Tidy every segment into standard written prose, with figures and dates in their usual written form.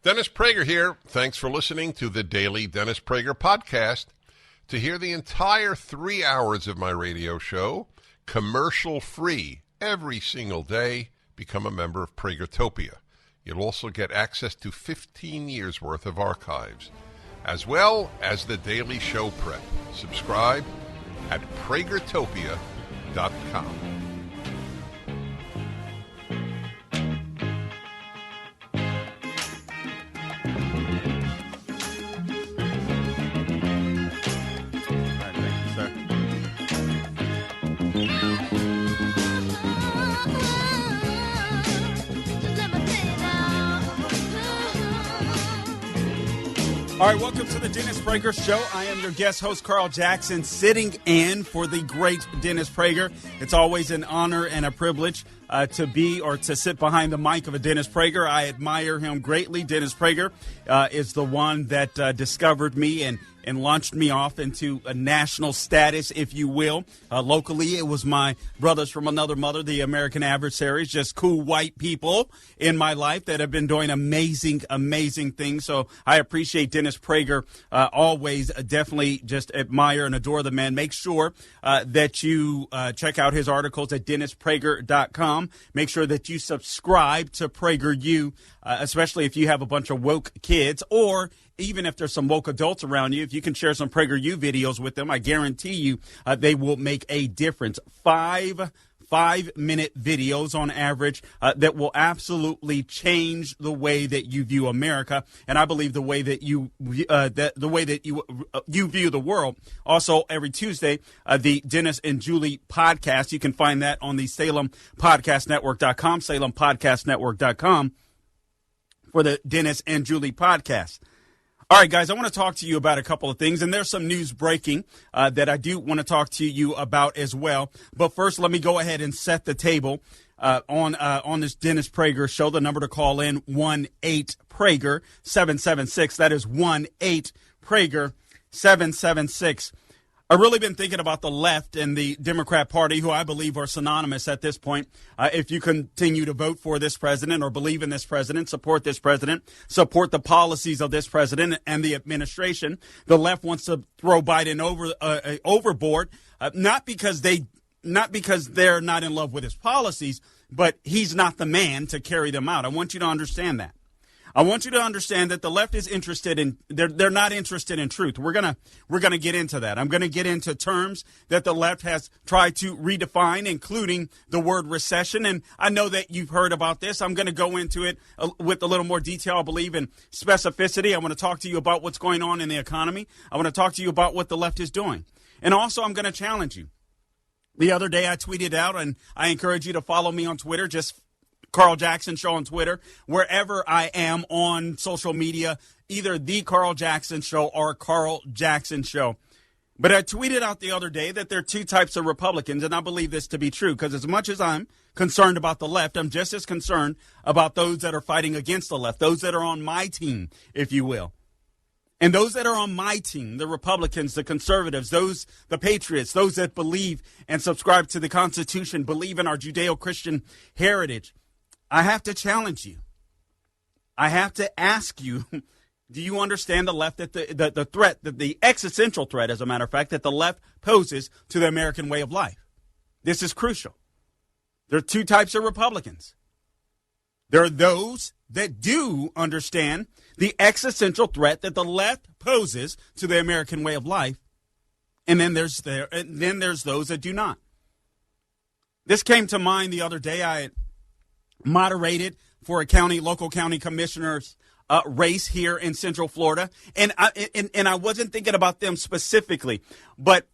Dennis Prager here. Thanks for listening to the Daily Dennis Prager Podcast. To hear the entire 3 hours of my radio show, commercial-free, every single day, become a member of Pragertopia. You'll also get access to 15 years' worth of archives, as well as the daily show prep. Subscribe at Pragertopia.com. All right, welcome to the Dennis Prager Show. I am your guest host, Carl Jackson, sitting in for the great Dennis Prager. It's always an honor and a privilege to be or to sit behind the mic of a Dennis Prager. I admire him greatly. Dennis Prager is the one that discovered me and launched me off into a national status, if you will. Locally, it was my brothers from another mother, the American Adversaries, just cool white people in my life that have been doing amazing, amazing things. So I appreciate Dennis Prager always. Definitely just admire and adore the man. Make sure that you check out his articles at DennisPrager.com. Make sure that you subscribe to PragerU, especially if you have a bunch of woke kids, or even if there's some woke adults around you. If you can share some PragerU videos with them, I guarantee you they will make a difference. Five-minute videos on average that will absolutely change the way that you view America, and I believe the way that you view the world. Also, every Tuesday, the Dennis and Julie podcast. You can find that on the SalemPodcastNetwork.com, SalemPodcastNetwork.com for the Dennis and Julie podcast. All right, guys, I want to talk to you about a couple of things, and there's some news breaking that I do want to talk to you about as well. But first, let me go ahead and set the table on this Dennis Prager show. The number to call in, 1-8-PRAGER-776. That is 1-8-PRAGER-776. I've really been thinking about the left and the Democrat Party, who I believe are synonymous at this point. If you continue to vote for this president or believe in this president, support the policies of this president and the administration, the left wants to throw Biden overboard, not because they're not in love with his policies, but he's not the man to carry them out. I want you to understand that. I want you to understand that the left is interested in, they're not interested in truth. We're going to get into that. I'm going to get into terms that the left has tried to redefine, including the word recession. And I know that you've heard about this. I'm going to go into it with a little more detail, I believe, in specificity. I want to talk to you about what's going on in the economy. I want to talk to you about what the left is doing. And also, I'm going to challenge you. The other day I tweeted out, and I encourage you to follow me on Twitter, just Carl Jackson Show on Twitter, wherever I am on social media, either The Carl Jackson Show or Carl Jackson Show. But I tweeted out the other day that there are two types of Republicans, and I believe this to be true, because as much as I'm concerned about the left, I'm just as concerned about those that are fighting against the left, those that are on my team, if you will. And those that are on my team, the Republicans, the conservatives, the patriots, those that believe and subscribe to the Constitution, believe in our Judeo-Christian heritage, I have to challenge you. I have to ask you, do you understand the left, that the threat, the existential threat, as a matter of fact, that the left poses to the American way of life? This is crucial. There are two types of Republicans. There are those that do understand the existential threat that the left poses to the American way of life, and then there's those that do not. This came to mind the other day. I moderated for a local county commissioner's race here in Central Florida, and I wasn't thinking about them specifically, but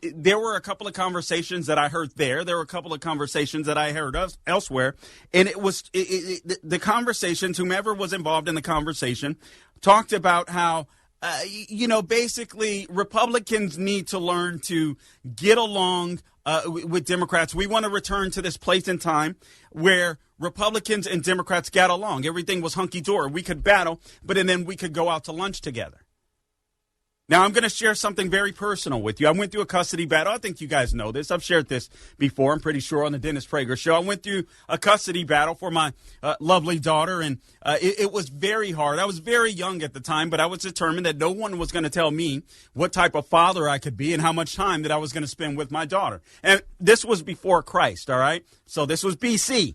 there were a couple of conversations that I heard there. There were a couple of conversations that I heard elsewhere, and it was the conversations. Whomever was involved in the conversation talked about how basically Republicans need to learn to get along with Democrats. We want to return to this place in time where Republicans and Democrats got along. Everything was hunky-dory. We could battle, but then we could go out to lunch together. Now, I'm going to share something very personal with you. I went through a custody battle. I think you guys know this. I've shared this before, I'm pretty sure, on the Dennis Prager Show. I went through a custody battle for my lovely daughter, and it was very hard. I was very young at the time, but I was determined that no one was going to tell me what type of father I could be and how much time that I was going to spend with my daughter. And this was before Christ, all right? So this was BC.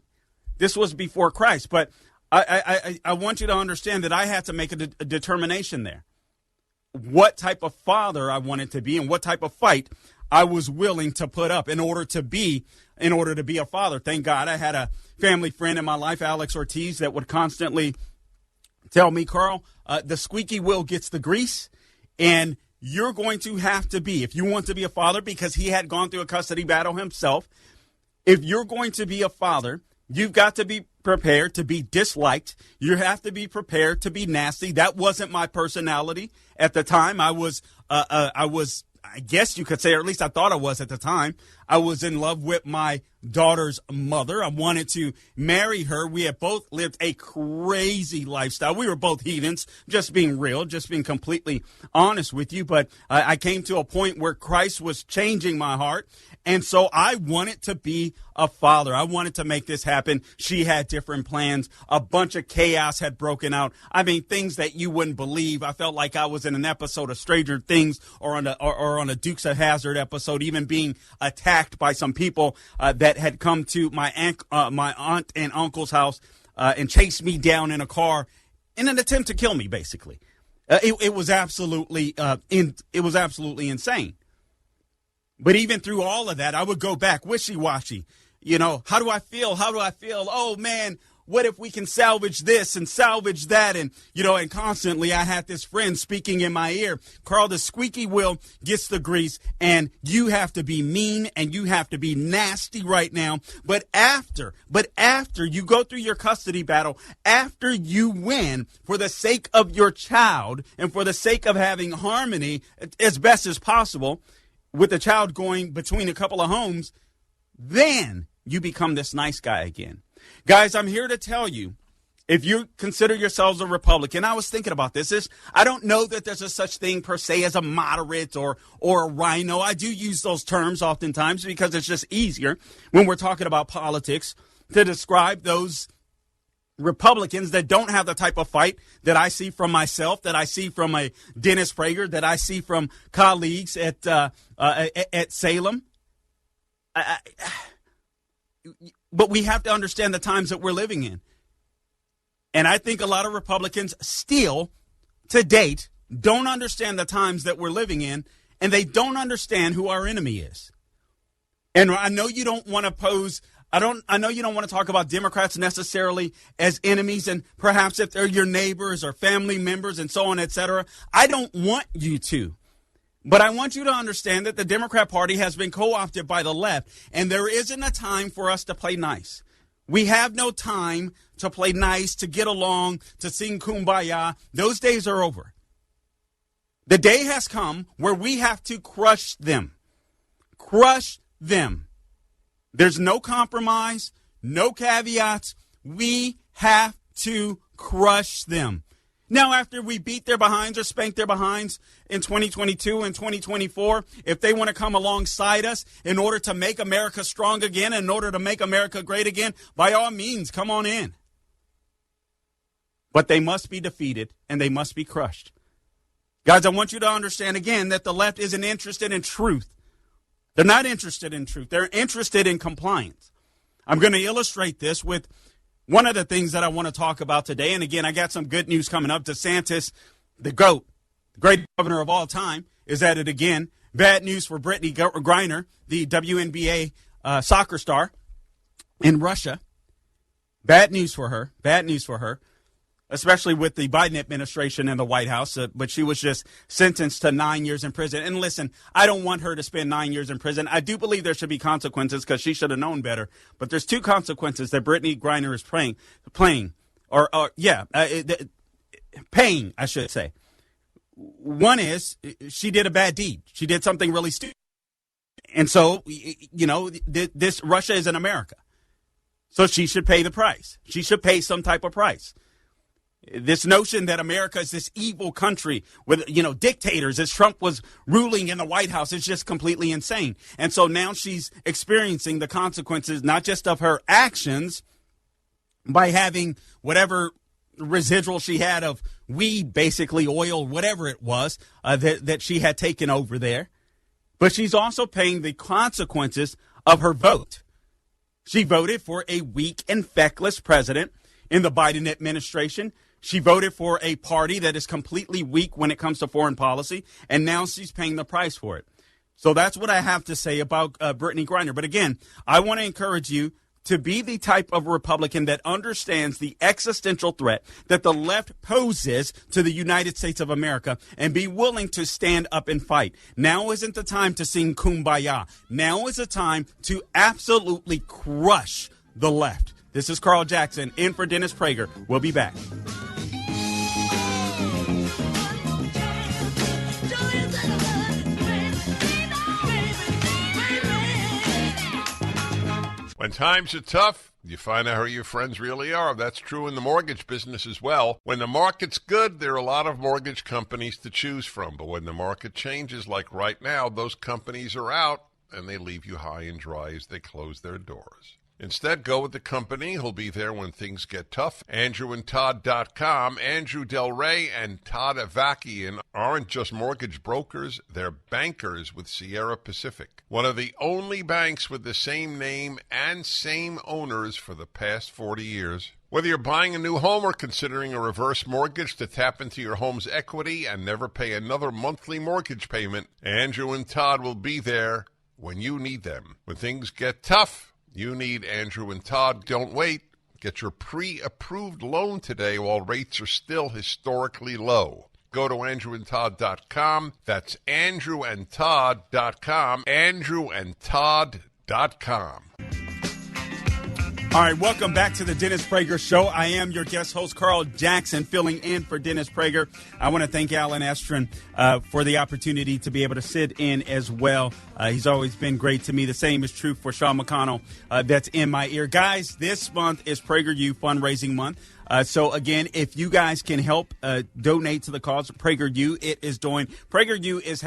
This was before Christ. But I want you to understand that I had to make a determination there. What type of father I wanted to be and what type of fight I was willing to put up in order to be a father. Thank God I had a family friend in my life, Alex Ortiz, that would constantly tell me, Carl, the squeaky wheel gets the grease, and you're going to have to be, if you want to be a father, because he had gone through a custody battle himself, if you're going to be a father, you've got to be prepared to be disliked. You have to be prepared to be nasty. That wasn't my personality at the time. I was, I guess you could say, or at least I thought I was at the time, I was in love with my daughter's mother. I wanted to marry her. We had both lived a crazy lifestyle. We were both heathens, just being real, just being completely honest with you. But I came to a point where Christ was changing my heart. And so I wanted to be a father. I wanted to make this happen. She had different plans. A bunch of chaos had broken out. I mean, things that you wouldn't believe. I felt like I was in an episode of Stranger Things or on a Dukes of Hazzard episode, even being attacked by some people that had come to my aunt and uncle's house and chased me down in a car in an attempt to kill me, basically. It was absolutely insane. But even through all of that, I would go back wishy-washy. You know, how do I feel? How do I feel? Oh, man, what if we can salvage this and salvage that? And, you know, and constantly I had this friend speaking in my ear, Carl, the squeaky wheel gets the grease, and you have to be mean and you have to be nasty right now. But after you go through your custody battle, after you win, for the sake of your child and for the sake of having harmony as best as possible, with the child going between a couple of homes, then you become this nice guy again. Guys, I'm here to tell you, if you consider yourselves a Republican, I was thinking about this. I don't know that there's a such thing per se as a moderate or a rhino. I do use those terms oftentimes because it's just easier when we're talking about politics to describe those Republicans that don't have the type of fight that I see from myself, that I see from a Dennis Prager, that I see from colleagues at Salem. But we have to understand the times that we're living in. And I think a lot of Republicans still, to date, don't understand the times that we're living in, and they don't understand who our enemy is. And I know you don't want to I know you don't want to talk about Democrats necessarily as enemies, and perhaps if they're your neighbors or family members and so on, et cetera. I don't want you to. But I want you to understand that the Democrat Party has been co-opted by the left, and there isn't a time for us to play nice. We have no time to play nice, to get along, to sing Kumbaya. Those days are over. The day has come where we have to crush them. Crush them. There's no compromise, no caveats. We have to crush them. Now, after we beat their behinds or spank their behinds in 2022 and 2024, if they want to come alongside us in order to make America strong again, in order to make America great again, by all means, come on in. But they must be defeated and they must be crushed. Guys, I want you to understand again that the left isn't interested in truth. They're not interested in truth. They're interested in compliance. I'm going to illustrate this with one of the things that I want to talk about today. And again, I got some good news coming up. DeSantis, the GOAT, the great governor of all time, is at it again. Bad news for Brittany Griner, the WNBA soccer star in Russia. Bad news for her. Bad news for her. Especially with the Biden administration and the White House, but she was just sentenced to 9 years in prison. And listen, I don't want her to spend 9 years in prison. I do believe there should be consequences because she should have known better. But there's two consequences that Brittany Griner is paying, I should say. One is she did a bad deed. She did something really stupid. And so, you know, this Russia is in America. So she should pay the price. She should pay some type of price. This notion that America is this evil country with, dictators as Trump was ruling in the White House is just completely insane. And so now she's experiencing the consequences, not just of her actions by having whatever residual she had of weed, basically oil, whatever it was that she had taken over there. But she's also paying the consequences of her vote. She voted for a weak and feckless president in the Biden administration. She voted for a party that is completely weak when it comes to foreign policy, and now she's paying the price for it. So that's what I have to say about Brittany Griner. But again, I want to encourage you to be the type of Republican that understands the existential threat that the left poses to the United States of America and be willing to stand up and fight. Now isn't the time to sing Kumbaya. Now is the time to absolutely crush the left. This is Carl Jackson in for Dennis Prager. We'll be back. When times are tough, you find out who your friends really are. That's true in the mortgage business as well. When the market's good, there are a lot of mortgage companies to choose from. But when the market changes, like right now, those companies are out and they leave you high and dry as they close their doors. Instead, go with the company who'll be there when things get tough. AndrewandTodd.com. Andrew Del Rey and Todd Avakian aren't just mortgage brokers, they're bankers with Sierra Pacific, one of the only banks with the same name and same owners for the past 40 years. Whether you're buying a new home or considering a reverse mortgage to tap into your home's equity and never pay another monthly mortgage payment, Andrew and Todd will be there when you need them. When things get tough, you need Andrew and Todd. Don't wait. Get your pre-approved loan today while rates are still historically low. Go to AndrewandTodd.com. That's AndrewandTodd.com. AndrewandTodd.com. All right, welcome back to the Dennis Prager Show. I am your guest host, Carl Jackson, filling in for Dennis Prager. I want to thank Alan Estrin for the opportunity to be able to sit in as well. He's always been great to me. The same is true for Sean McConnell. That's in my ear. Guys, this month is PragerU fundraising month. So, again, if you guys can help donate to the cause of PragerU, it is doing. PragerU is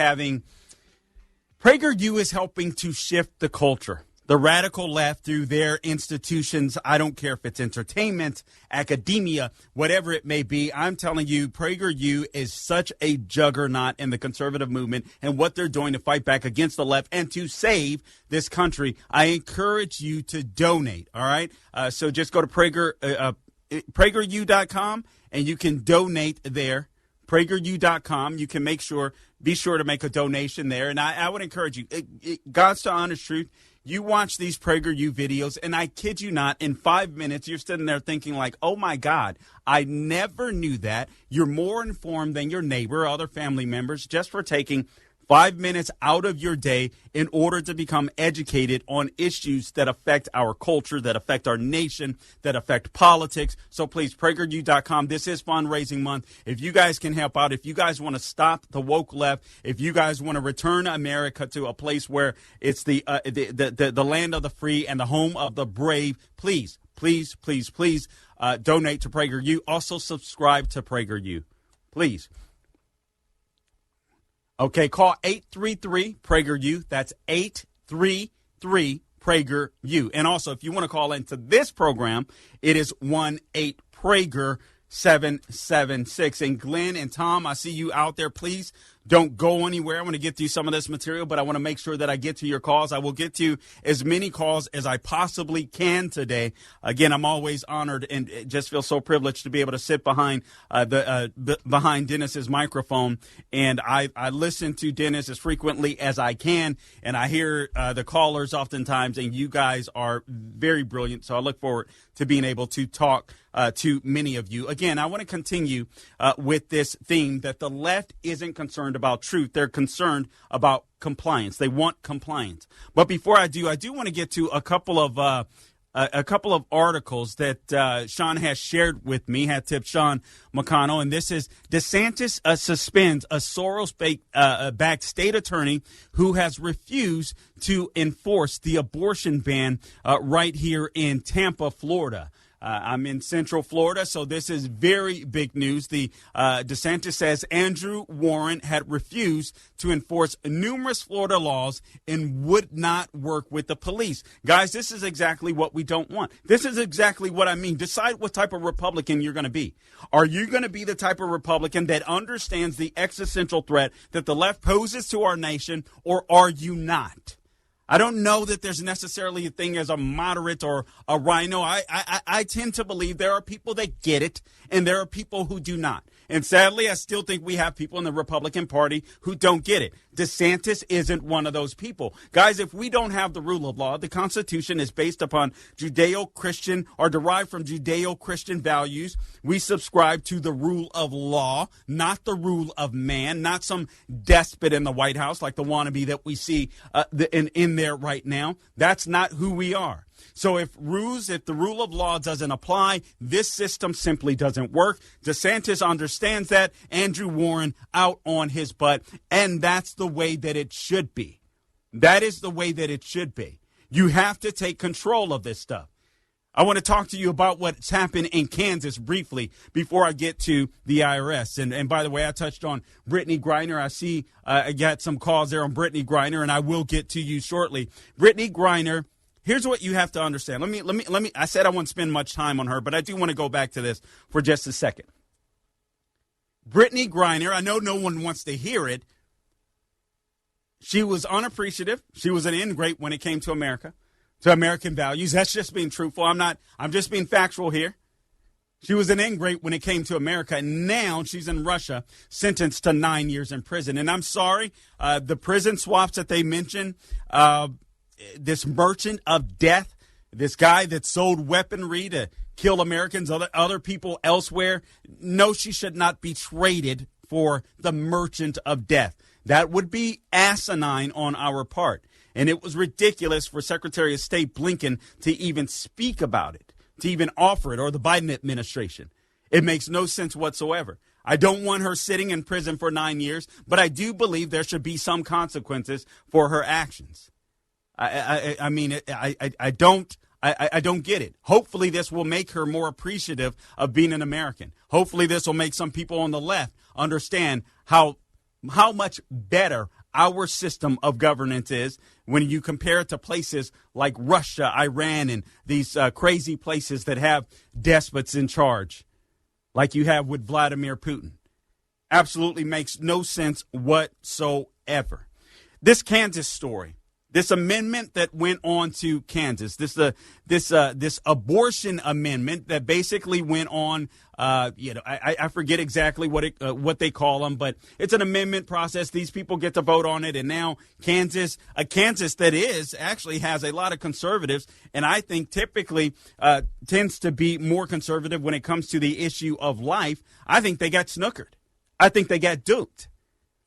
helping to shift the culture. The radical left through their institutions, I don't care if it's entertainment, academia, whatever it may be. I'm telling you, PragerU is such a juggernaut in the conservative movement and what they're doing to fight back against the left and to save this country. I encourage you to donate, all right? So just go to PragerU.com and you can donate there. PragerU.com. You can be sure to make a donation there. And I would encourage you, God's to honest truth, you watch these PragerU videos, and I kid you not, in 5 minutes, you're sitting there thinking like, oh, my God, I never knew that. You're more informed than your neighbor or other family members just for taking 5 minutes out of your day in order to become educated on issues that affect our culture, that affect our nation, that affect politics. So please, PragerU.com. This is fundraising month. If you guys can help out, if you guys want to stop the woke left, if you guys want to return America to a place where it's the land of the free and the home of the brave, please donate to PragerU. Also subscribe to PragerU. Please. Okay, call 833-PragerU. That's 833-PragerU. And also, if you want to call into this program, it is 1-8-PRAGER-776. And Glenn and Tom, I see you out there. Please don't go anywhere. I want to get through some of this material, but I want to make sure that I get to your calls. I will get to as many calls as I possibly can today. Again, I'm always honored and just feel so privileged to be able to sit behind behind Dennis's microphone. And I listen to Dennis as frequently as I can, and I hear the callers oftentimes, and you guys are very brilliant. So I look forward to being able to talk to many of you. Again, I want to continue with this theme that the left isn't concerned about truth. They're concerned about compliance. They want compliance. But before I do want to get to a couple of articles that Sean has shared with me, had tipped Sean McConnell, and this is DeSantis suspends a Soros-backed state attorney who has refused to enforce the abortion ban right here in Tampa, Florida. I'm in Central Florida, so this is very big news. The DeSantis says Andrew Warren had refused to enforce numerous Florida laws and would not work with the police. Guys, this is exactly what we don't want. This is exactly what I mean. Decide what type of Republican you're going to be. Are you going to be the type of Republican that understands the existential threat that the left poses to our nation, or are you not? I don't know that there's necessarily a thing as a moderate or a rhino. I tend to believe there are people that get it and there are people who do not. And sadly, I still think we have people in the Republican Party who don't get it. DeSantis isn't one of those people. Guys, if we don't have the rule of law, the Constitution is based upon Judeo-Christian or derived from Judeo-Christian values. We subscribe to the rule of law, not the rule of man, not some despot in the White House like the wannabe that we see in there right now. That's not who we are. So if the rule of law doesn't apply, this system simply doesn't work. DeSantis understands that. Andrew Warren out on his butt. And that's the way that it should be. That is the way that it should be. You have to take control of this stuff. I want to talk to you about what's happened in Kansas briefly before I get to the IRS. And by the way, I touched on Brittany Griner. I see I got some calls there on Brittany Griner, and I will get to you shortly. Brittany Griner. Here's what you have to understand. Let me. I said I won't spend much time on her, but I do want to go back to this for just a second. Brittany Griner, I know no one wants to hear it. She was unappreciative. She was an ingrate when it came to America, to American values. That's just being truthful. I'm just being factual here. She was an ingrate when it came to America, and now she's in Russia, sentenced to 9 years in prison. And I'm sorry, the prison swaps that they mentioned, this merchant of death, this guy that sold weaponry to kill Americans, other people elsewhere. No, she should not be traded for the merchant of death. That would be asinine on our part. And it was ridiculous for Secretary of State Blinken to even speak about it, to even offer it, or the Biden administration. It makes no sense whatsoever. I don't want her sitting in prison for 9 years, but I do believe there should be some consequences for her actions. I don't get it. Hopefully this will make her more appreciative of being an American. Hopefully this will make some people on the left understand how much better our system of governance is when you compare it to places like Russia, Iran, and these crazy places that have despots in charge, like you have with Vladimir Putin. Absolutely makes no sense whatsoever. This Kansas story. This amendment that went on to Kansas, this abortion amendment that basically went on, I forget exactly what they call them, but it's an amendment process. These people get to vote on it, and now Kansas that actually has a lot of conservatives, and I think typically tends to be more conservative when it comes to the issue of life. I think they got snookered. I think they got duped.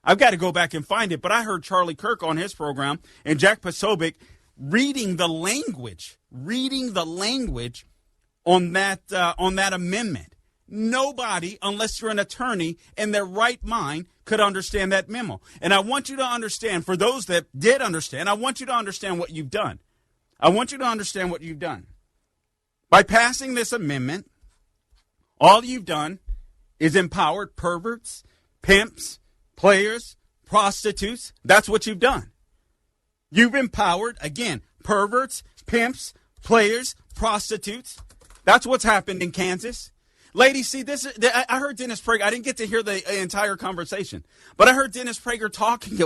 I've got to go back and find it, but I heard Charlie Kirk on his program and Jack Posobiec reading the language on that amendment. Nobody, unless you're an attorney in their right mind, could understand that memo. And I want you to understand, for those that did understand, I want you to understand what you've done. By passing this amendment, all you've done is empowered perverts, pimps, players, prostitutes. That's what you've done. You've empowered, again, perverts, pimps, players, prostitutes. That's what's happened in Kansas. Ladies, see, I heard Dennis Prager. I didn't get to hear the entire conversation, but I heard Dennis Prager talking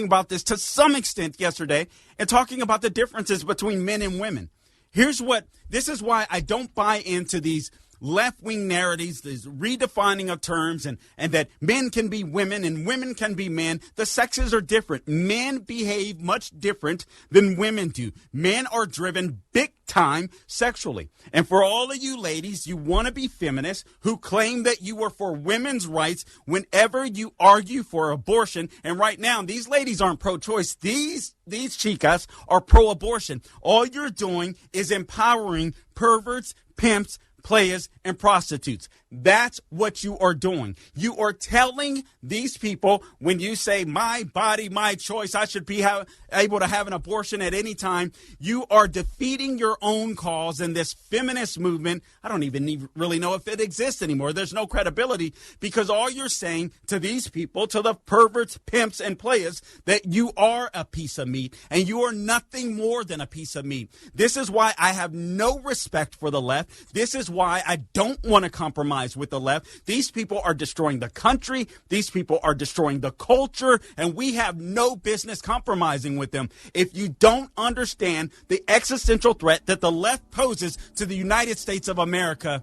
about this to some extent yesterday and talking about the differences between men and women. This is why I don't buy into these left-wing narratives, this redefining of terms, and that men can be women and women can be men. The sexes are different. Men behave much different than women do. Men are driven big time sexually. And for all of you ladies, you want to be feminists who claim that you are for women's rights whenever you argue for abortion. And right now, these ladies aren't pro-choice. These chicas are pro-abortion. All you're doing is empowering perverts, pimps, players, and prostitutes. That's what you are doing. You are telling these people, when you say my body, my choice, I should be able to have an abortion at any time, you are defeating your own cause in this feminist movement. I don't even really know if it exists anymore. There's no credibility, because all you're saying to these people, to the perverts, pimps, and players, that you are a piece of meat, and you are nothing more than a piece of meat. This is why I have no respect for the left. This is why I don't want to compromise with the left. These people are destroying the country. These people are destroying the culture, and we have no business compromising with them. If you don't understand the existential threat that the left poses to the United States of America,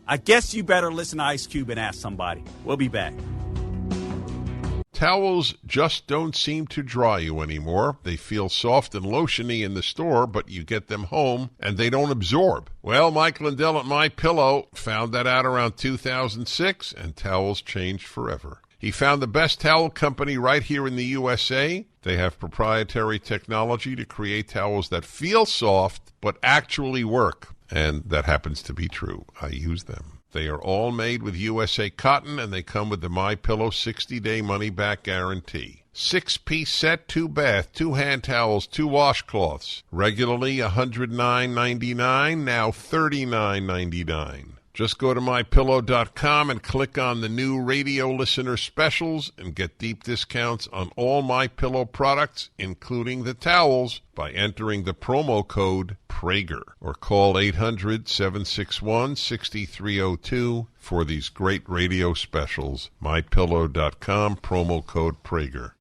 I guess you better listen to Ice Cube and ask somebody. We'll be back. Towels just don't seem to dry you anymore. They feel soft and lotiony in the store, but you get them home and they don't absorb. Well, Mike Lindell at MyPillow found that out around 2006, and towels changed forever. He found the best towel company right here in the USA. They have proprietary technology to create towels that feel soft but actually work, and that happens to be true. I use them. They are all made with USA cotton, and they come with the MyPillow 60-day money-back guarantee. 6-piece set, 2 bath, 2 hand towels, 2 washcloths. Regularly $109.99, now $39.99. Just go to MyPillow.com and click on the new radio listener specials and get deep discounts on all MyPillow products, including the towels, by entering the promo code Prager, or call 800-761-6302 for these great radio specials. MyPillow.com, promo code Prager.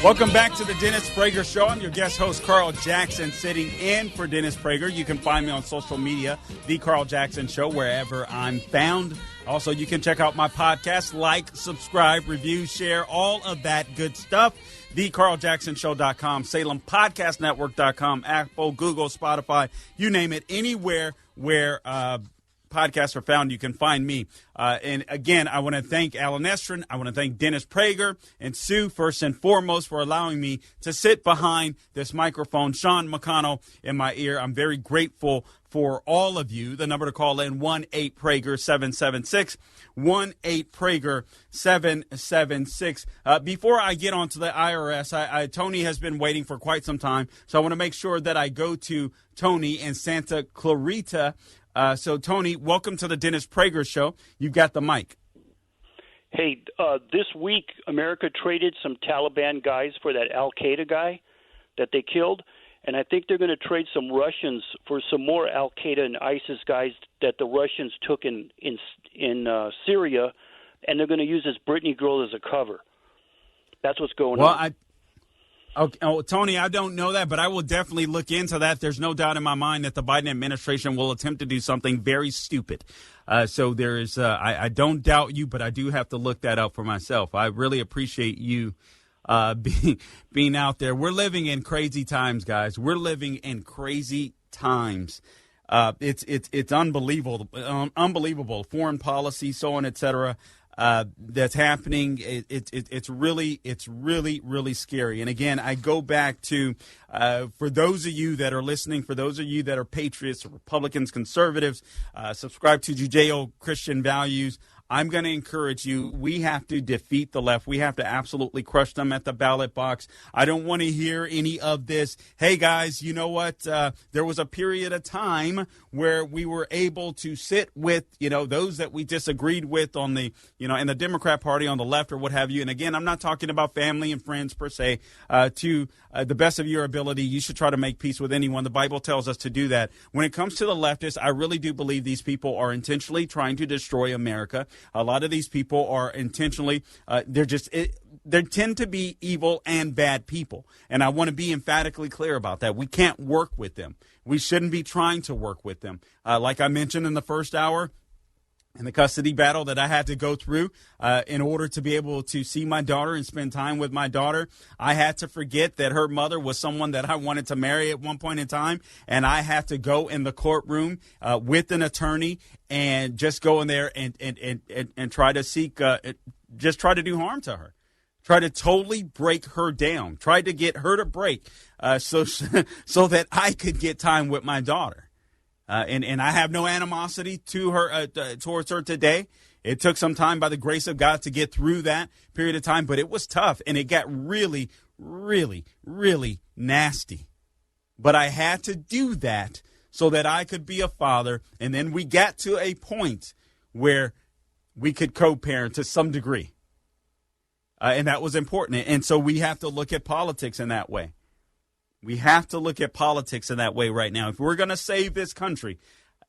Welcome back to the Dennis Prager Show. I'm your guest host, Carl Jackson, sitting in for Dennis Prager. You can find me on social media, The Carl Jackson Show, wherever I'm found. Also, you can check out my podcast, like, subscribe, review, share, all of that good stuff. TheCarlJacksonShow.com, SalemPodcastNetwork.com, Apple, Google, Spotify, you name it, anywhere where podcasts are found, you can find me. And again, I want to thank Alan Estrin. I want to thank Dennis Prager and Sue, first and foremost, for allowing me to sit behind this microphone. Sean McConnell in my ear. I'm very grateful for all of you. The number to call in, 1-8-PRAGER-776, 1-8-PRAGER-776. Before I get on to the IRS, Tony has been waiting for quite some time, so I want to make sure that I go to Tony in Santa Clarita. So, Tony, welcome to the Dennis Prager Show. You've got the mic. Hey, this week, America traded some Taliban guys for that Al-Qaeda guy that they killed, and I think they're going to trade some Russians for some more Al-Qaeda and ISIS guys that the Russians took in Syria, and they're going to use this Britney girl as a cover. That's what's going on. Okay, Tony, I don't know that, but I will definitely look into that. There's no doubt in my mind that the Biden administration will attempt to do something very stupid. So there is, I don't doubt you, but I do have to look that up for myself. I really appreciate you being out there. We're living in crazy times, guys. We're living in crazy times. It's unbelievable, unbelievable foreign policy, so on, et cetera. That's happening. It's really scary. And again, I go back to, for those of you that are listening, for those of you that are patriots, Republicans, conservatives, subscribe to Judeo-Christian values, I'm going to encourage you. We have to defeat the left. We have to absolutely crush them at the ballot box. I don't want to hear any of this. Hey, guys, you know what? There was a period of time where we were able to sit with, those that we disagreed with on the, in the Democrat Party on the left or what have you. And again, I'm not talking about family and friends per se. To the best of your ability, you should try to make peace with anyone. The Bible tells us to do that. When it comes to the leftists, I really do believe these people are intentionally trying to destroy America. A lot of these people are intentionally, they tend to be evil and bad people. And I want to be emphatically clear about that. We can't work with them. We shouldn't be trying to work with them. Like I mentioned in the first hour, and the custody battle that I had to go through in order to be able to see my daughter and spend time with my daughter. I had to forget that her mother was someone that I wanted to marry at one point in time, and I had to go in the courtroom with an attorney and just go in there and try to seek, just try to do harm to her. Try to totally break her down. Try to get her to break so that I could get time with my daughter. And I have no animosity to her towards her today. It took some time by the grace of God to get through that period of time, but it was tough and it got really, really, really nasty. But I had to do that so that I could be a father. And then we got to a point where we could co-parent to some degree. And that was important. And so we have to look at politics in that way. We have to look at politics in that way right now. If we're going to save this country,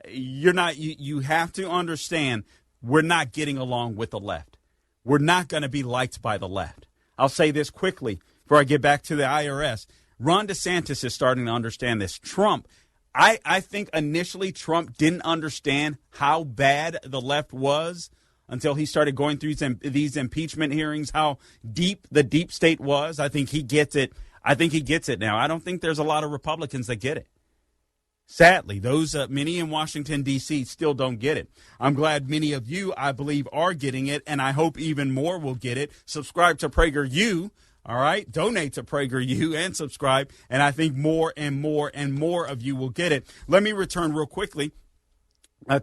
you have to understand we're not getting along with the left. We're not going to be liked by the left. I'll say this quickly before I get back to the IRS. Ron DeSantis is starting to understand this. Trump, I think initially Trump didn't understand how bad the left was until he started going through these impeachment hearings, how deep the deep state was. I think he gets it. I think he gets it now. I don't think there's a lot of Republicans that get it. Sadly, those many in Washington, D.C. still don't get it. I'm glad many of you, I believe, are getting it, and I hope even more will get it. Subscribe to PragerU, all right? Donate to PragerU and subscribe, and I think more and more and more of you will get it. Let me return real quickly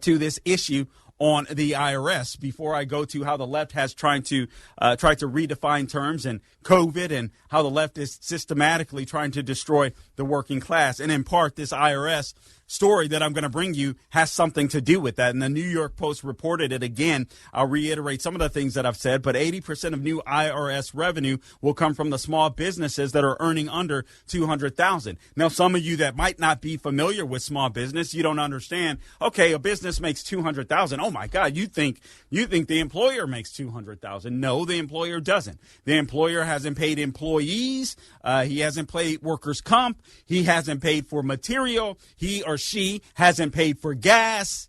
to this issue on the IRS before I go to how the left has tried to redefine terms and COVID and how the left is systematically trying to destroy the working class. And in part, this IRS story that I'm going to bring you has something to do with that. And the New York Post reported it again. I'll reiterate some of the things that I've said, but 80% of new IRS revenue will come from the small businesses that are earning under $200,000. Now, some of you that might not be familiar with small business, you don't understand. Okay, a business makes $200,000. Oh my God, you think the employer makes $200,000? No, the employer doesn't. The employer hasn't paid employees. He hasn't paid workers' comp. He hasn't paid for material. He or she hasn't paid for gas.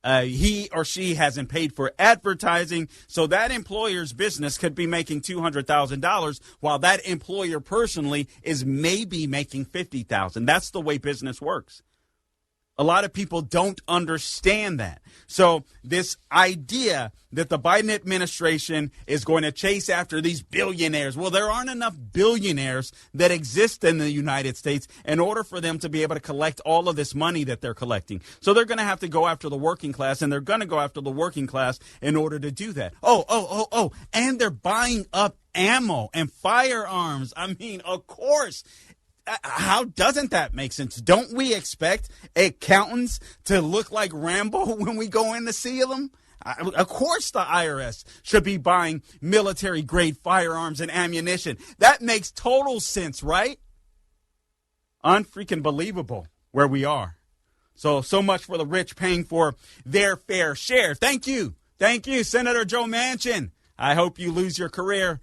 He or she hasn't paid for advertising. So that employer's business could be making $200,000 while that employer personally is maybe making $50,000. That's the way business works. A lot of people don't understand that. So this idea that the Biden administration is going to chase after these billionaires, well, there aren't enough billionaires that exist in the United States in order for them to be able to collect all of this money that they're collecting. So they're going to have to go after the working class, and they're going to go after the working class in order to do that. Oh, and they're buying up ammo and firearms. I mean, of course. How doesn't that make sense? Don't we expect accountants to look like Rambo when we go in to see them? Of course the IRS should be buying military-grade firearms and ammunition. That makes total sense, right? Unfreaking believable where we are. So much for the rich paying for their fair share. Thank you, Senator Joe Manchin. I hope you lose your career.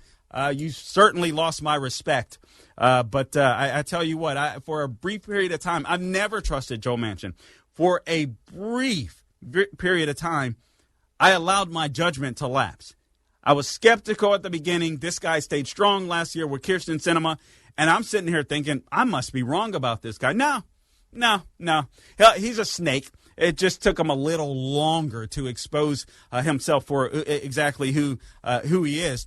You certainly lost my respect. But I tell you what, for a brief period of time, I've never trusted Joe Manchin. For a brief period of time, I allowed my judgment to lapse. I was skeptical at the beginning. This guy stayed strong last year with Kyrsten Sinema. And I'm sitting here thinking, I must be wrong about this guy. No. He's a snake. It just took him a little longer to expose himself for exactly who he is.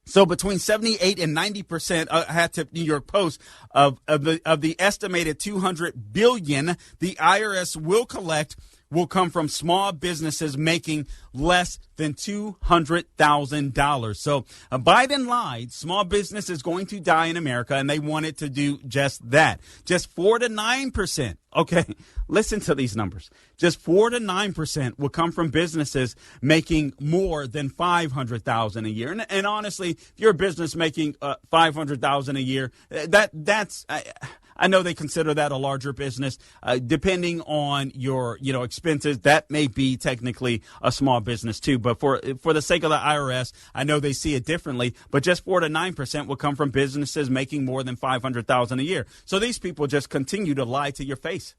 So between 78 and 90%, I had to New York Post of the estimated $200 billion the IRS will collect will come from small businesses making less than $200,000. So Biden lied. Small business is going to die in America, and they wanted to do just that. Just 4 to 9%. Okay, listen to these numbers. Just 4 to 9% will come from businesses making more than $500,000 a year. And honestly, if you're a business making $500,000 a year, that's. I know they consider that a larger business. Depending on your, expenses, that may be technically a small business too. But for the sake of the IRS, I know they see it differently. But just 4 to 9% will come from businesses making more than $500,000 a year. So these people just continue to lie to your face.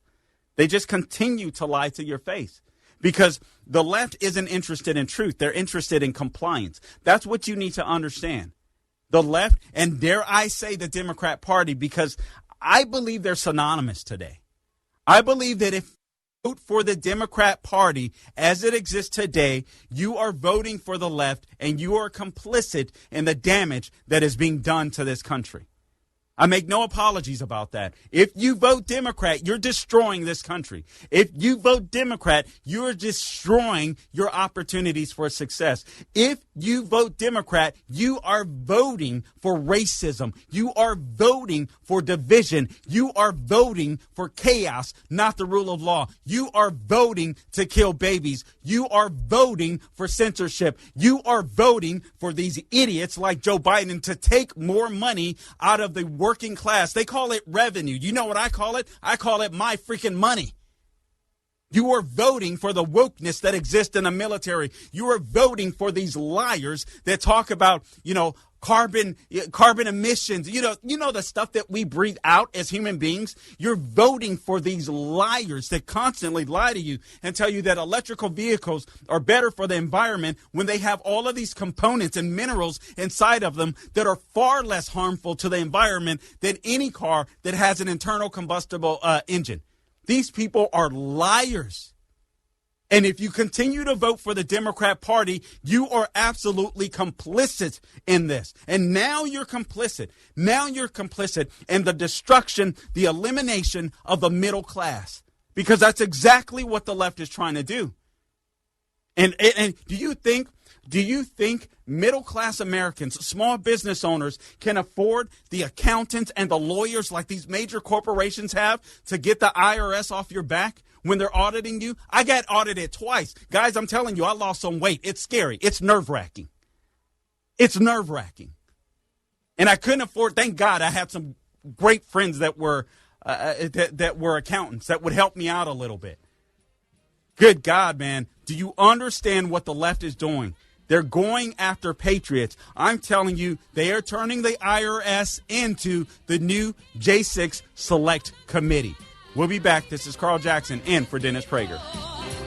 They just continue to lie to your face. because the left isn't interested in truth. They're interested in compliance. That's what you need to understand. The left, and dare I say the Democrat Party, because I believe they're synonymous today. I believe that if you vote for the Democrat Party as it exists today, you are voting for the left and you are complicit in the damage that is being done to this country. I make no apologies about that. If you vote Democrat, you're destroying this country. If you vote Democrat, you're destroying your opportunities for success. If you vote Democrat, you are voting for racism. You are voting for division. You are voting for chaos, not the rule of law. You are voting to kill babies. You are voting for censorship. You are voting for these idiots like Joe Biden to take more money out of the working class. They call it revenue. You know what I call it? I call it my freaking money. You are voting for the wokeness that exists in the military. You are voting for these liars that talk about, carbon emissions, you know, the stuff that we breathe out as human beings. You're voting for these liars that constantly lie to you and tell you that electrical vehicles are better for the environment when they have all of these components and minerals inside of them that are far less harmful to the environment than any car that has an internal combustible engine. These people are liars. And if you continue to vote for the Democrat Party, you are absolutely complicit in this. And now you're complicit. Now you're complicit in the destruction, the elimination of the middle class, because that's exactly what the left is trying to do. And do you think middle class Americans, small business owners, can afford the accountants and the lawyers like these major corporations have to get the IRS off your back when they're auditing you? I got audited twice. Guys, I'm telling you, I lost some weight. It's scary. It's nerve-wracking. It's nerve-wracking. And I couldn't afford, thank God I had some great friends that were accountants that would help me out a little bit. Good God, man. Do you understand what the left is doing? They're going after patriots. I'm telling you, they are turning the IRS into the new J6 Select Committee. We'll be back. This is Carl Jackson in for Dennis Prager.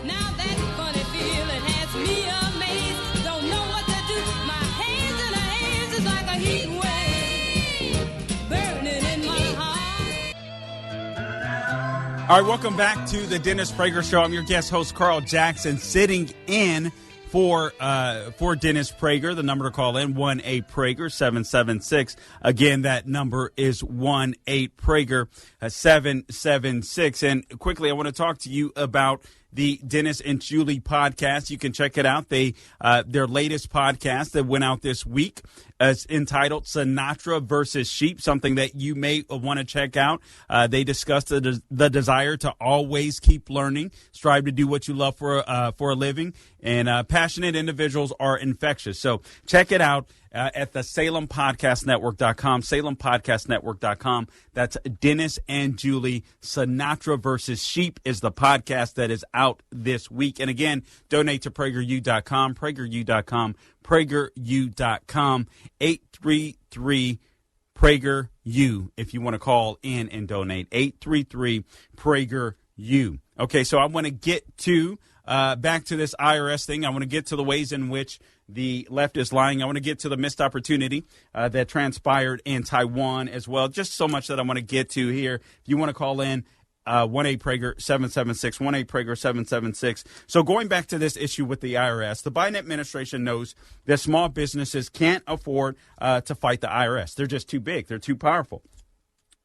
Now that funny feeling has me amazed. Don't know what to do. My hands in her hands is like a heat wave burning in my heart. All right, welcome back to the Dennis Prager Show. I'm your guest host, Carl Jackson, sitting in for Dennis Prager. The number to call in, 1-8-PRAGER-776. Again, that number is 1-8-PRAGER-776. And quickly, I want to talk to you about the Dennis and Julie podcast. You can check it out. Their latest podcast that went out this week is entitled Sinatra versus Sheep, something that you may want to check out. They discussed the desire to always keep learning, strive to do what you love for a living, and passionate individuals are infectious. So check it out at the SalemPodcastNetwork.com, SalemPodcastNetwork.com. That's Dennis and Julie. Sinatra versus Sheep is the podcast that is out this week. And again, donate to PragerU.com, PragerU.com, PragerU.com, 833-PRAGER-U if you want to call in and donate, 833-PRAGER-U. Okay, so I want to get to back to this IRS thing. I want to get to the ways in which the left is lying. I want to get to the missed opportunity that transpired in Taiwan as well. Just so much that I want to get to here. If you want to call in, 1-8-PRAGER-776, 1-8-PRAGER-776. So going back to this issue with the IRS, the Biden administration knows that small businesses can't afford to fight the IRS. They're just too big. They're too powerful.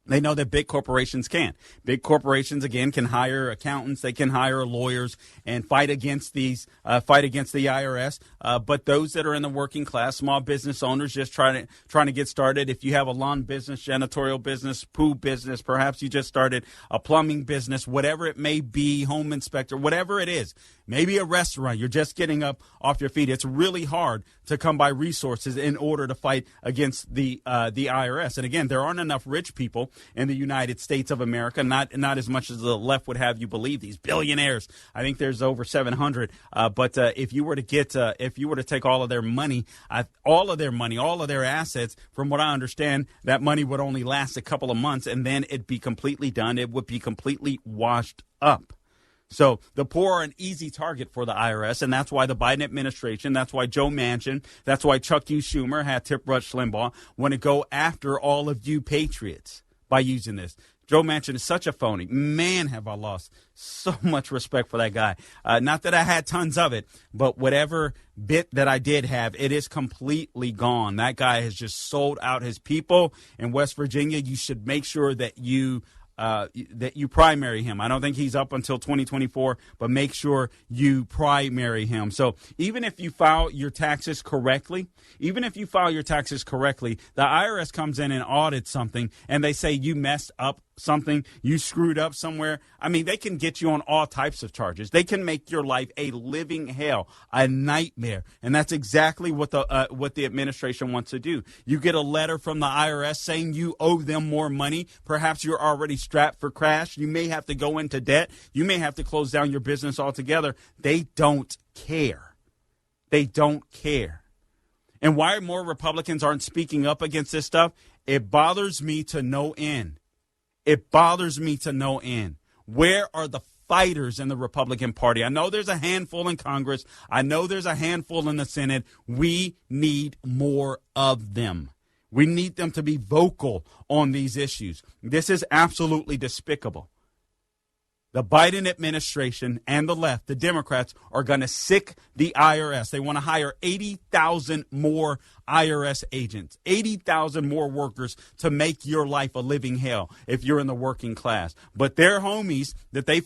They know that big corporations can. Big corporations, again, can hire accountants. They can hire lawyers and fight against the IRS. But those that are in the working class, small business owners, just trying to get started. If you have a lawn business, janitorial business, pool business, perhaps you just started a plumbing business, whatever it may be, home inspector, whatever it is, maybe a restaurant, you're just getting up off your feet. It's really hard to come by resources in order to fight against the IRS. And again, there aren't enough rich people in the United States of America, not as much as the left would have you believe. These billionaires, I think there's over 700. But if you were to take all of their money, all of their assets, from what I understand, that money would only last a couple of months, and then it'd be completely done. It would be completely washed up. So the poor are an easy target for the IRS, and that's why the Biden administration, that's why Joe Manchin, that's why Chuck U. Schumer had Tip Rush Limbaugh want to go after all of you patriots by using this. Joe Manchin is such a phony. Man, have I lost so much respect for that guy. Not that I had tons of it, but whatever bit that I did have, it is completely gone. That guy has just sold out his people in West Virginia. You should make sure that you primary him. I don't think he's up until 2024, but make sure you primary him. So even if you file your taxes correctly, the IRS comes in and audits something and they say you messed up something, you screwed up somewhere. I mean, they can get you on all types of charges. They can make your life a living hell, a nightmare. And that's exactly what the administration wants to do. You get a letter from the IRS saying you owe them more money. Perhaps you're already strapped for cash. You may have to go into debt. You may have to close down your business altogether. They don't care. They don't care. And why more Republicans aren't speaking up against this stuff? It bothers me to no end. It bothers me to no end. Where are the fighters in the Republican Party? I know there's a handful in Congress. I know there's a handful in the Senate. We need more of them. We need them to be vocal on these issues. This is absolutely despicable. The Biden administration and the left, the Democrats, are going to sick the IRS. They want to hire 80,000 more IRS agents, 80,000 more workers to make your life a living hell if you're in the working class. But their homies that they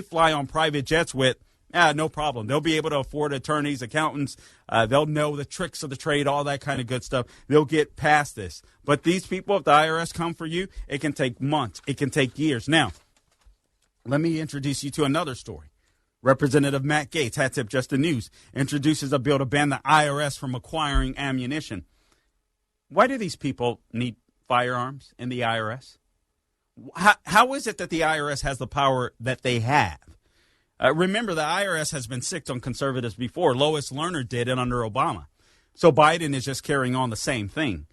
fly on private jets with, no problem. They'll be able to afford attorneys, accountants. They'll know the tricks of the trade, all that kind of good stuff. They'll get past this. But these people, if the IRS come for you, it can take months. It can take years. Now, let me introduce you to another story. Representative Matt Gaetz, Hat Tip Just the News, introduces a bill to ban the IRS from acquiring ammunition. Why do these people need firearms in the IRS? How is it that the IRS has the power that they have? Remember, the IRS has been sicked on conservatives before. Lois Lerner did it under Obama. So Biden is just carrying on the same thing.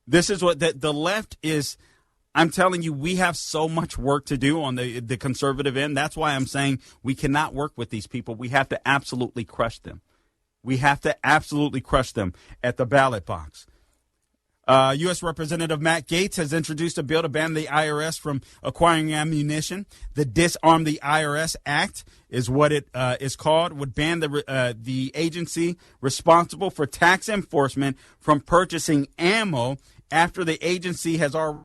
This is what the left is. I'm telling you, we have so much work to do on the conservative end. That's why I'm saying we cannot work with these people. We have to absolutely crush them. We have to absolutely crush them at the ballot box. U.S. Representative Matt Gaetz has introduced a bill to ban the IRS from acquiring ammunition. The Disarm the IRS Act is what it is called, would ban the agency responsible for tax enforcement from purchasing ammo after the agency has already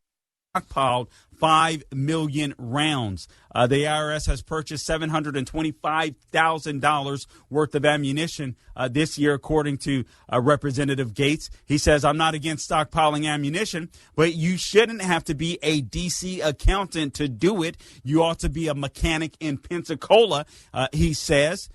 stockpiled 5 million rounds. The IRS has purchased $725,000 worth of ammunition this year, according to Representative Gaetz. He says, I'm not against stockpiling ammunition, but you shouldn't have to be a D.C. accountant to do it. You ought to be a mechanic in Pensacola, he says.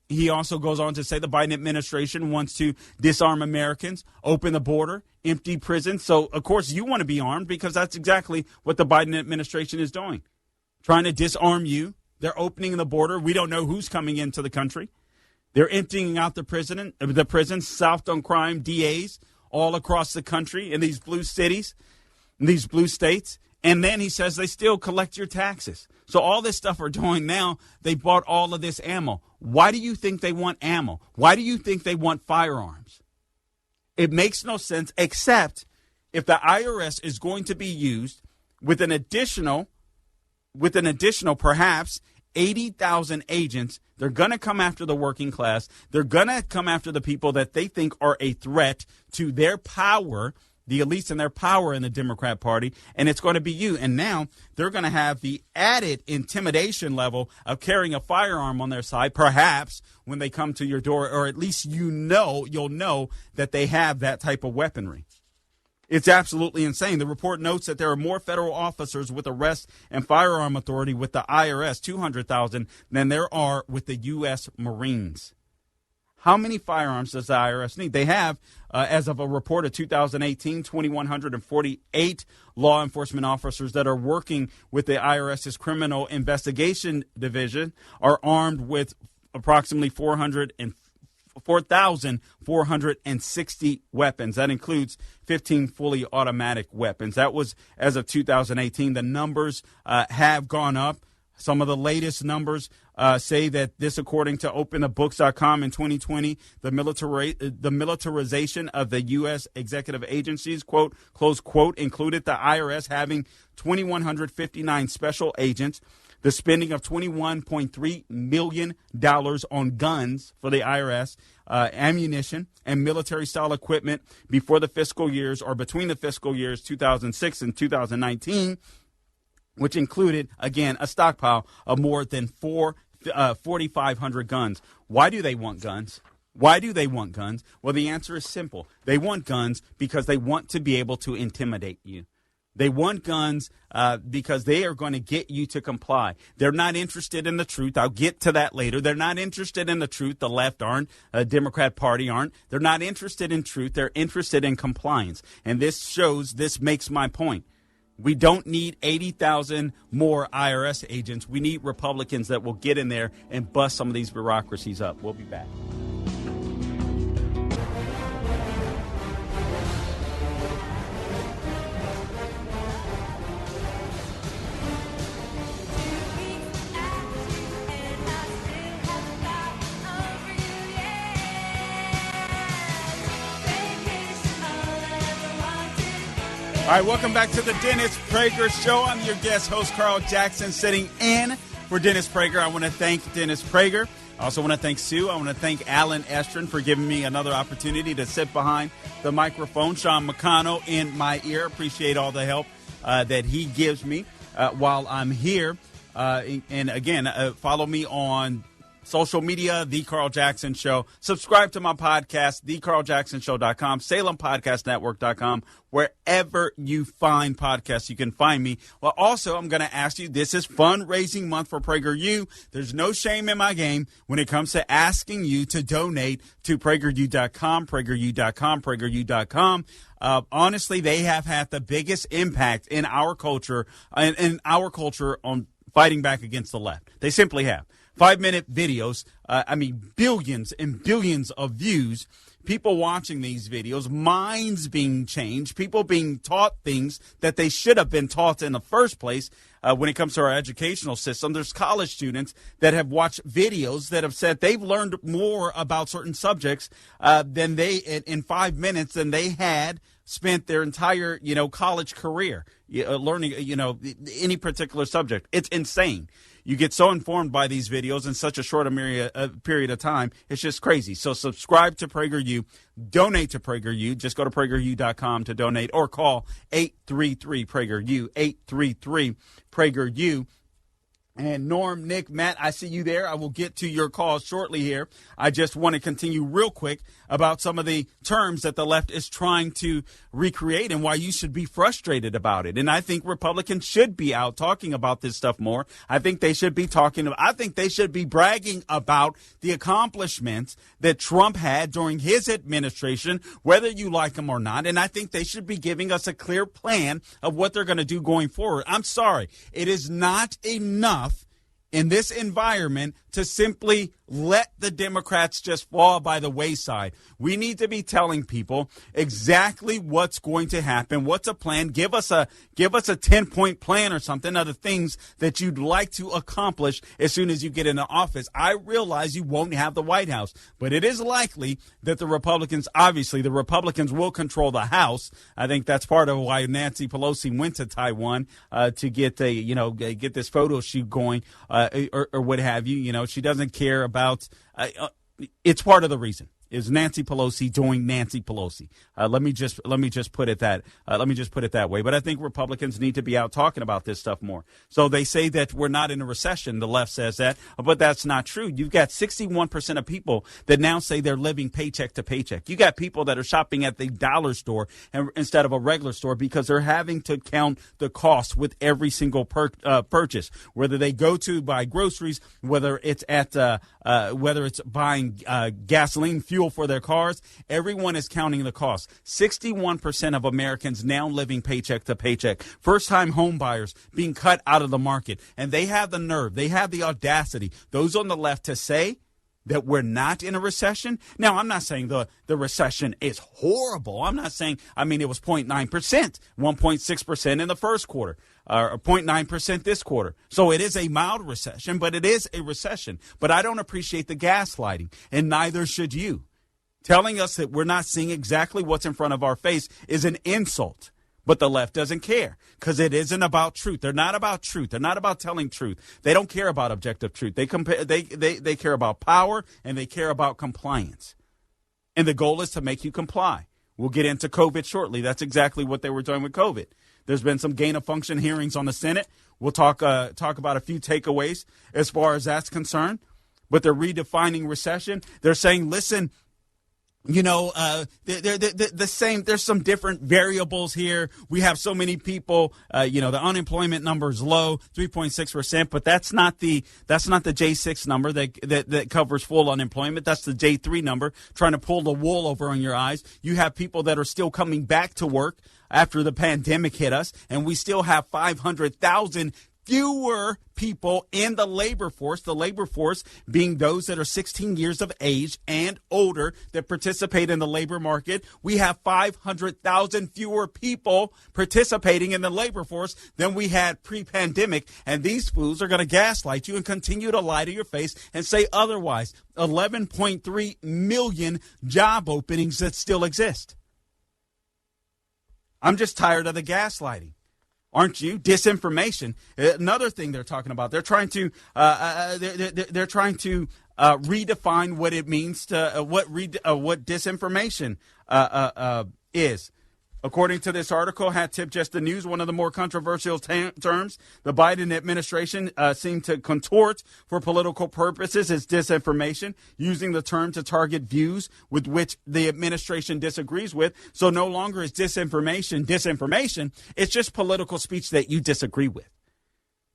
He also goes on to say the Biden administration wants to disarm Americans, open the border, empty prisons. So, of course, you want to be armed because that's exactly what the Biden administration is doing, trying to disarm you. They're opening the border. We don't know who's coming into the country. They're emptying out the prisons, soft on crime DAs all across the country in these blue cities, in these blue states. And then he says they still collect your taxes. So all this stuff we're doing now, they bought all of this ammo. Why do you think they want ammo? Why do you think they want firearms? It makes no sense, except if the IRS is going to be used with an additional perhaps 80,000 agents. They're going to come after the working class. They're going to come after the people that they think are a threat to their power, the elites and their power in the Democrat Party, and it's going to be you. And now they're going to have the added intimidation level of carrying a firearm on their side, perhaps when they come to your door, or at least you'll know that they have that type of weaponry. It's absolutely insane. The report notes that there are more federal officers with arrest and firearm authority with the IRS, 200,000, than there are with the U.S. Marines. How many firearms does the IRS need? They have, as of a report of 2018, 2,148 law enforcement officers that are working with the IRS's Criminal Investigation Division are armed with approximately 4,460 weapons. That includes 15 fully automatic weapons. That was as of 2018. The numbers have gone up. Some of the latest numbers say that this, according to OpenTheBooks.com, in 2020, the militarization of the U.S. executive agencies, quote, close quote, included the IRS having 2,159 special agents, the spending of $21.3 million on guns for the IRS, ammunition, and military-style equipment before the fiscal years, or between the fiscal years 2006 and 2019, which included, again, a stockpile of more than 4,500 guns. Why do they want guns? Why do they want guns? Well, the answer is simple. They want guns because they want to be able to intimidate you. They want guns because they are going to get you to comply. They're not interested in the truth. I'll get to that later. They're not interested in the truth. The left aren't. The Democrat Party aren't. They're not interested in truth. They're interested in compliance. And this makes my point. We don't need 80,000 more IRS agents. We need Republicans that will get in there and bust some of these bureaucracies up. We'll be back. All right, welcome back to the Dennis Prager Show. I'm your guest host, Carl Jackson, sitting in for Dennis Prager. I want to thank Dennis Prager. I also want to thank Sue. I want to thank Alan Estrin for giving me another opportunity to sit behind the microphone. Sean McConnell in my ear. Appreciate all the help that he gives me while I'm here. And again, follow me on social media, The Carl Jackson Show. Subscribe to my podcast, thecarljacksonshow.com, salempodcastnetwork.com. Wherever you find podcasts, you can find me. Well, also, I'm going to ask you, this is fundraising month for PragerU. There's no shame in my game when it comes to asking you to donate to PragerU.com, PragerU.com. Honestly, they have had the biggest impact in our culture, on fighting back against the left. They simply have. 5-minute videos, billions and billions of views, people watching these videos, minds being changed, people being taught things that they should have been taught in the first place. When it comes to our educational system, there's college students that have watched videos that have said they've learned more about certain subjects than they, in 5 minutes, than they had spent their entire, college career learning, any particular subject. It's insane. You get so informed by these videos in such a short period of time. It's just crazy. So subscribe to PragerU. Donate to PragerU. Just go to PragerU.com to donate or call 833-PragerU, 833-PragerU. And Norm, Nick, Matt, I see you there. I will get to your calls shortly here. I just want to continue real quick about some of the terms that the left is trying to recreate and why you should be frustrated about it. And I think Republicans should be out talking about this stuff more. I think they should be bragging about the accomplishments that Trump had during his administration, whether you like them or not. And I think they should be giving us a clear plan of what they're going to do going forward. I'm sorry. It is not enough in this environment to simply let the Democrats just fall by the wayside. We need to be telling people exactly what's going to happen. What's a plan? Give us a 10-point plan or something of the things that you'd like to accomplish as soon as you get into office. I realize you won't have the White House, but it is likely that the Republicans will control the House. I think that's part of why Nancy Pelosi went to Taiwan to get this photo shoot going or what have you. She doesn't care about it's part of the reason is Nancy Pelosi doing Nancy Pelosi. Let me just put it that way. But I think Republicans need to be out talking about this stuff more. So they say that we're not in a recession. The left says that, but that's not true. You've got 61% of people that now say they're living paycheck to paycheck. You got people that are shopping at the dollar store instead of a regular store because they're having to count the cost with every single purchase, whether they go to buy groceries, whether it's buying gasoline, fuel for their cars. Everyone is counting the cost. 61% of Americans now living paycheck to paycheck. First-time home buyers being cut out of the market. And they have the nerve, they have the audacity, those on the left, to say that we're not in a recession. Now, I'm not saying the recession is horrible. I'm not saying, it was 0.9%, 1.6% in the first quarter, or 0.9% this quarter. So it is a mild recession, but it is a recession. But I don't appreciate the gaslighting, and neither should you. Telling us that we're not seeing exactly what's in front of our face is an insult. But the left doesn't care because it isn't about truth. They're not about truth. They're not about telling truth. They don't care about objective truth. They care about power, and they care about compliance. And the goal is to make you comply. We'll get into COVID shortly. That's exactly what they were doing with COVID. There's been some gain of function hearings on the Senate. We'll talk about a few takeaways as far as that's concerned. But they're redefining recession. They're saying, listen, the same. There's some different variables here. We have so many people. The unemployment number is low, 3.6%, but that's not the J6 number that covers full unemployment. That's the J3 number, trying to pull the wool over on your eyes. You have people that are still coming back to work after the pandemic hit us, and we still have 500,000 fewer people in the labor force being those that are 16 years of age and older that participate in the labor market. We have 500,000 fewer people participating in the labor force than we had pre-pandemic, and these fools are going to gaslight you and continue to lie to your face and say otherwise. 11.3 million job openings that still exist. I'm just tired of the gaslighting. Aren't you? Disinformation. Another thing they're talking about. They're trying to redefine what it means to what disinformation is. According to this article, Hat Tip Just the News, one of the more controversial terms the Biden administration seemed to contort for political purposes is disinformation, using the term to target views with which the administration disagrees with. So no longer is disinformation. It's just political speech that you disagree with.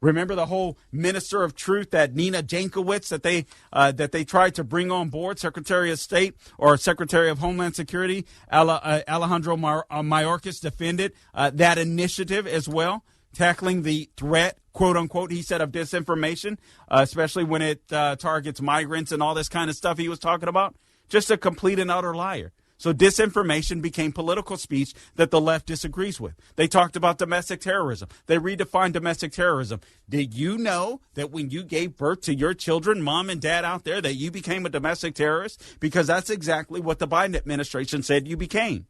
Remember the whole minister of truth, that Nina Jankowicz, that they tried to bring on board, Secretary of State or Secretary of Homeland Security, Alejandro Mayorkas defended that initiative as well, tackling the threat, quote unquote, he said, of disinformation, especially when it targets migrants and all this kind of stuff he was talking about. Just a complete and utter liar. So disinformation became political speech that the left disagrees with. They talked about domestic terrorism. They redefined domestic terrorism. Did you know that when you gave birth to your children, mom and dad out there, that you became a domestic terrorist? Because that's exactly what the Biden administration said you became.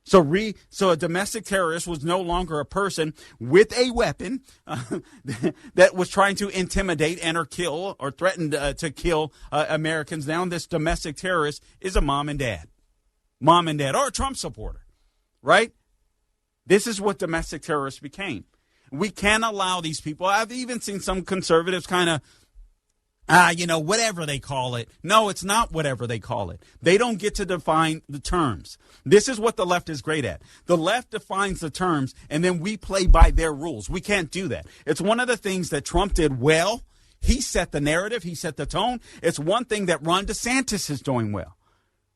So a domestic terrorist was no longer a person with a weapon that was trying to intimidate and or kill or threaten to kill Americans. Now this domestic terrorist is a mom and dad. Mom and dad, or a Trump supporter, right? This is what domestic terrorists became. We can't allow these people. I've even seen some conservatives kind of, whatever they call it. No, it's not whatever they call it. They don't get to define the terms. This is what the left is great at. The left defines the terms, and then we play by their rules. We can't do that. It's one of the things that Trump did well. He set the narrative. He set the tone. It's one thing that Ron DeSantis is doing well.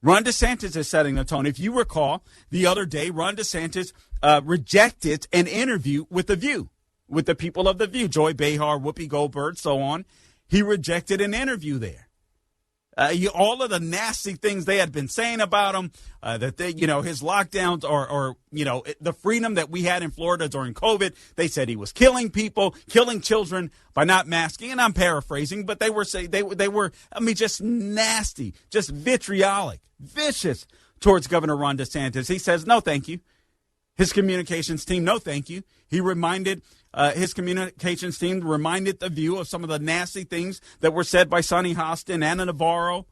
Ron DeSantis is setting the tone. If you recall, the other day, Ron DeSantis rejected an interview with The View, with the people of The View, Joy Behar, Whoopi Goldberg, so on. He rejected an interview there. All of the nasty things they had been saying about him, that they, his lockdowns or the freedom that we had in Florida during COVID. They said he was killing people, killing children by not masking. And I'm paraphrasing, but they were just nasty, just vitriolic, vicious towards Governor Ron DeSantis. He says, no, thank you. His communications team, no, thank you. He reminded his communications team reminded The View of some of the nasty things that were said by Sonny Hostin, Anna Navarro,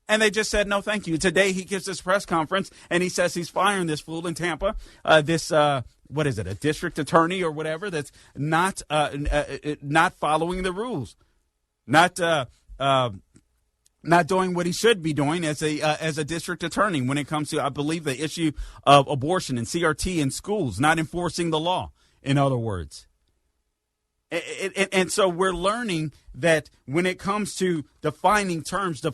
and they just said no, thank you. Today he gives this press conference and he says he's firing this fool in Tampa, a district attorney or whatever that's not following the rules, not doing what he should be doing as a district attorney when it comes to, I believe, the issue of abortion and CRT in schools, not enforcing the law, in other words. And so we're learning that when it comes to defining terms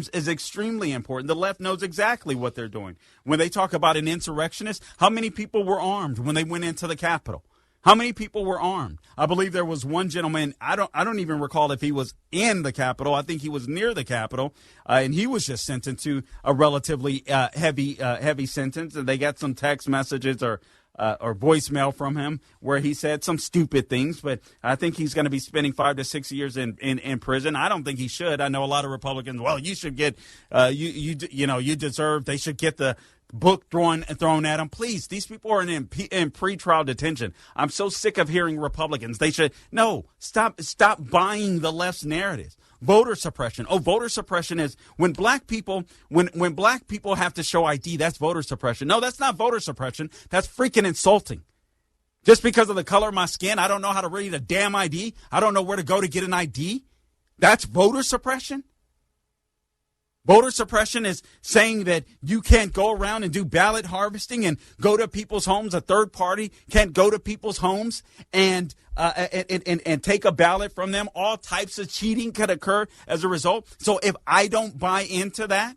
is extremely important. The left knows exactly what they're doing. When they talk about an insurrectionist, how many people were armed when they went into the Capitol? How many people were armed? I believe there was one gentleman. I don't even recall if he was in the Capitol. I think he was near the Capitol, and he was just sentenced to a relatively heavy sentence. And they got some text messages or voicemail from him where he said some stupid things. But I think he's going to be spending 5 to 6 years in prison. I don't think he should. I know a lot of Republicans. Well, you should get you deserve. They should get the book thrown at them. Please, these people are in pretrial detention. I'm so sick of hearing Republicans. They should stop buying the left's narratives. Voter suppression. Oh, voter suppression is when black people have to show ID. That's voter suppression. No, that's not voter suppression. That's freaking insulting. Just because of the color of my skin, I don't know how to read a damn ID. I don't know where to go to get an ID. That's voter suppression. Voter suppression is saying that you can't go around and do ballot harvesting and go to people's homes. A third party can't go to people's homes and take a ballot from them. All types of cheating could occur as a result. So if I don't buy into that,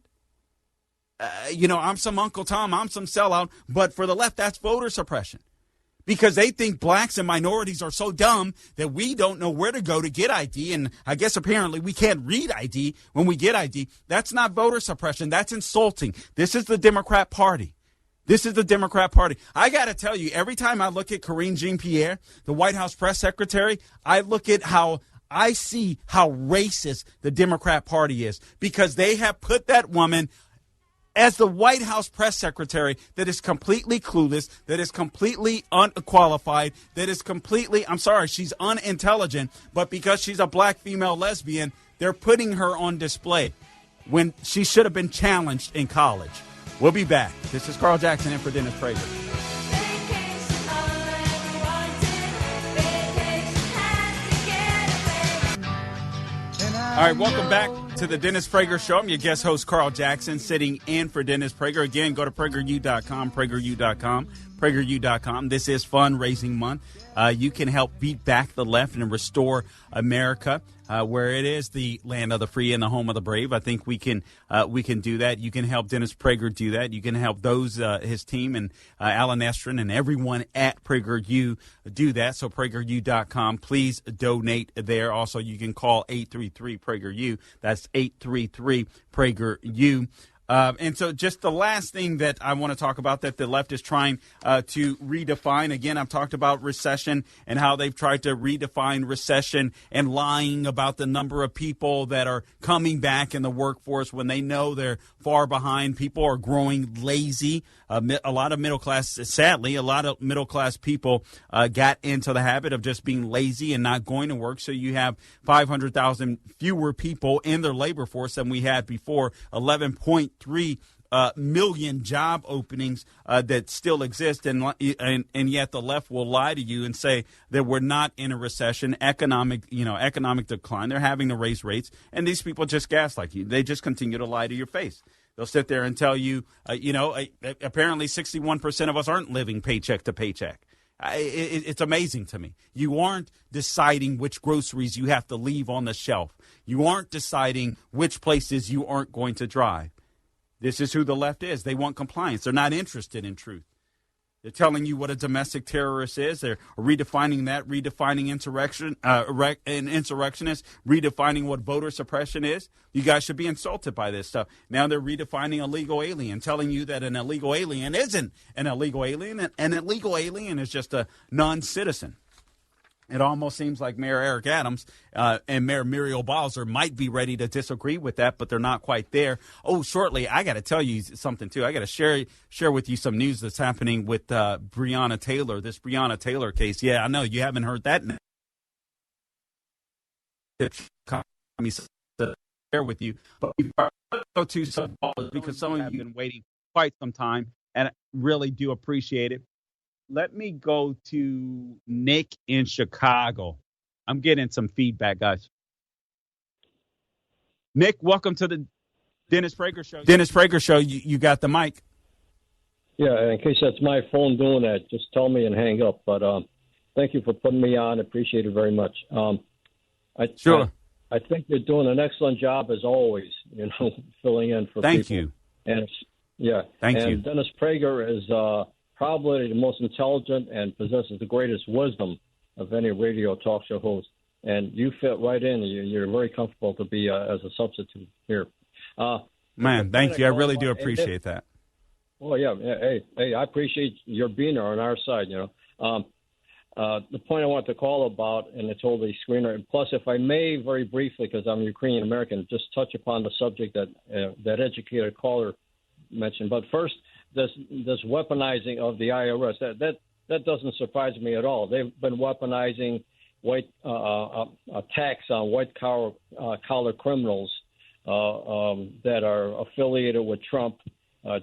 I'm some Uncle Tom, I'm some sellout. But for the left, that's voter suppression. Because they think blacks and minorities are so dumb that we don't know where to go to get ID. And I guess apparently we can't read ID when we get ID. That's not voter suppression. That's insulting. This is the Democrat Party. This is the Democrat Party. I got to tell you, every time I look at Karine Jean-Pierre, the White House press secretary, I look at I see how racist the Democrat Party is because they have put that woman as the White House press secretary that is completely clueless, that is completely unqualified, that is completely, she's unintelligent, but because she's a black female lesbian, they're putting her on display when she should have been challenged in college. We'll be back. This is Carl Jackson in for Dennis Prager. All right, welcome back to the Dennis Prager Show. I'm your guest host, Carl Jackson, sitting in for Dennis Prager. Again, go to PragerU.com, PragerU.com. This is fundraising month. You can help beat back the left and restore America, where it is the land of the free and the home of the brave. I think we can do that. You can help Dennis Prager do that. You can help his team and Alan Estrin and everyone at PragerU do that. So PragerU.com, please donate there. Also, you can call 833-PragerU. That's 833-PragerU. And so just the last thing that I want to talk about that the left is trying to redefine. Again, I've talked about recession and how they've tried to redefine recession and lying about the number of people that are coming back in the workforce when they know they're far behind. People are growing lazy. A lot of middle class, sadly, a lot of middle class people got into the habit of just being lazy and not going to work. So you have 500,000 fewer people in their labor force than we had before. 11.3 million job openings that still exist, and yet the left will lie to you and say that we're not in a recession, economic decline. They're having to raise rates, and these people just gaslight you. They just continue to lie to your face. They'll sit there and tell you, apparently 61% of us aren't living paycheck to paycheck. It's amazing to me. You aren't deciding which groceries you have to leave on the shelf. You aren't deciding which places you aren't going to drive. This is who the left is. They want compliance. They're not interested in truth. They're telling you what a domestic terrorist is. They're redefining that, redefining insurrectionist, redefining what voter suppression is. You guys should be insulted by this stuff. Now they're redefining illegal alien, telling you that an illegal alien isn't an illegal alien. An illegal alien is just a non-citizen. It almost seems like Mayor Eric Adams and Mayor Muriel Bowser might be ready to disagree with that, but they're not quite there. Oh, shortly, I got to tell you something, too. I got to share with you some news that's happening with Breonna Taylor, this Breonna Taylor case. Yeah, I know you haven't heard that. Share with you, but we go to some because some of you have been waiting quite some time, and I really do appreciate it. Let me go to Nick in Chicago. I'm getting some feedback, guys. Nick, welcome to the Dennis Prager Show. Dennis Prager Show, you got the mic. Yeah, in case that's my phone doing that, just tell me and hang up. But thank you for putting me on. Appreciate it very much. Sure. I think you're doing an excellent job as always, filling in for Thank people. You. And yeah. Thank you. Dennis Prager is probably the most intelligent and possesses the greatest wisdom of any radio talk show host. And you fit right in. You're very comfortable to be as a substitute here. Man, thank you. I really do appreciate that. Well, yeah. Hey, I appreciate your being there on our side, The point I want to call about, and I told the screener, plus if I may very briefly, because I'm Ukrainian American, just touch upon the subject that educated caller mentioned. But first, this weaponizing of the IRS, that doesn't surprise me at all. They've been weaponizing white attacks on white-collar criminals that are affiliated with Trump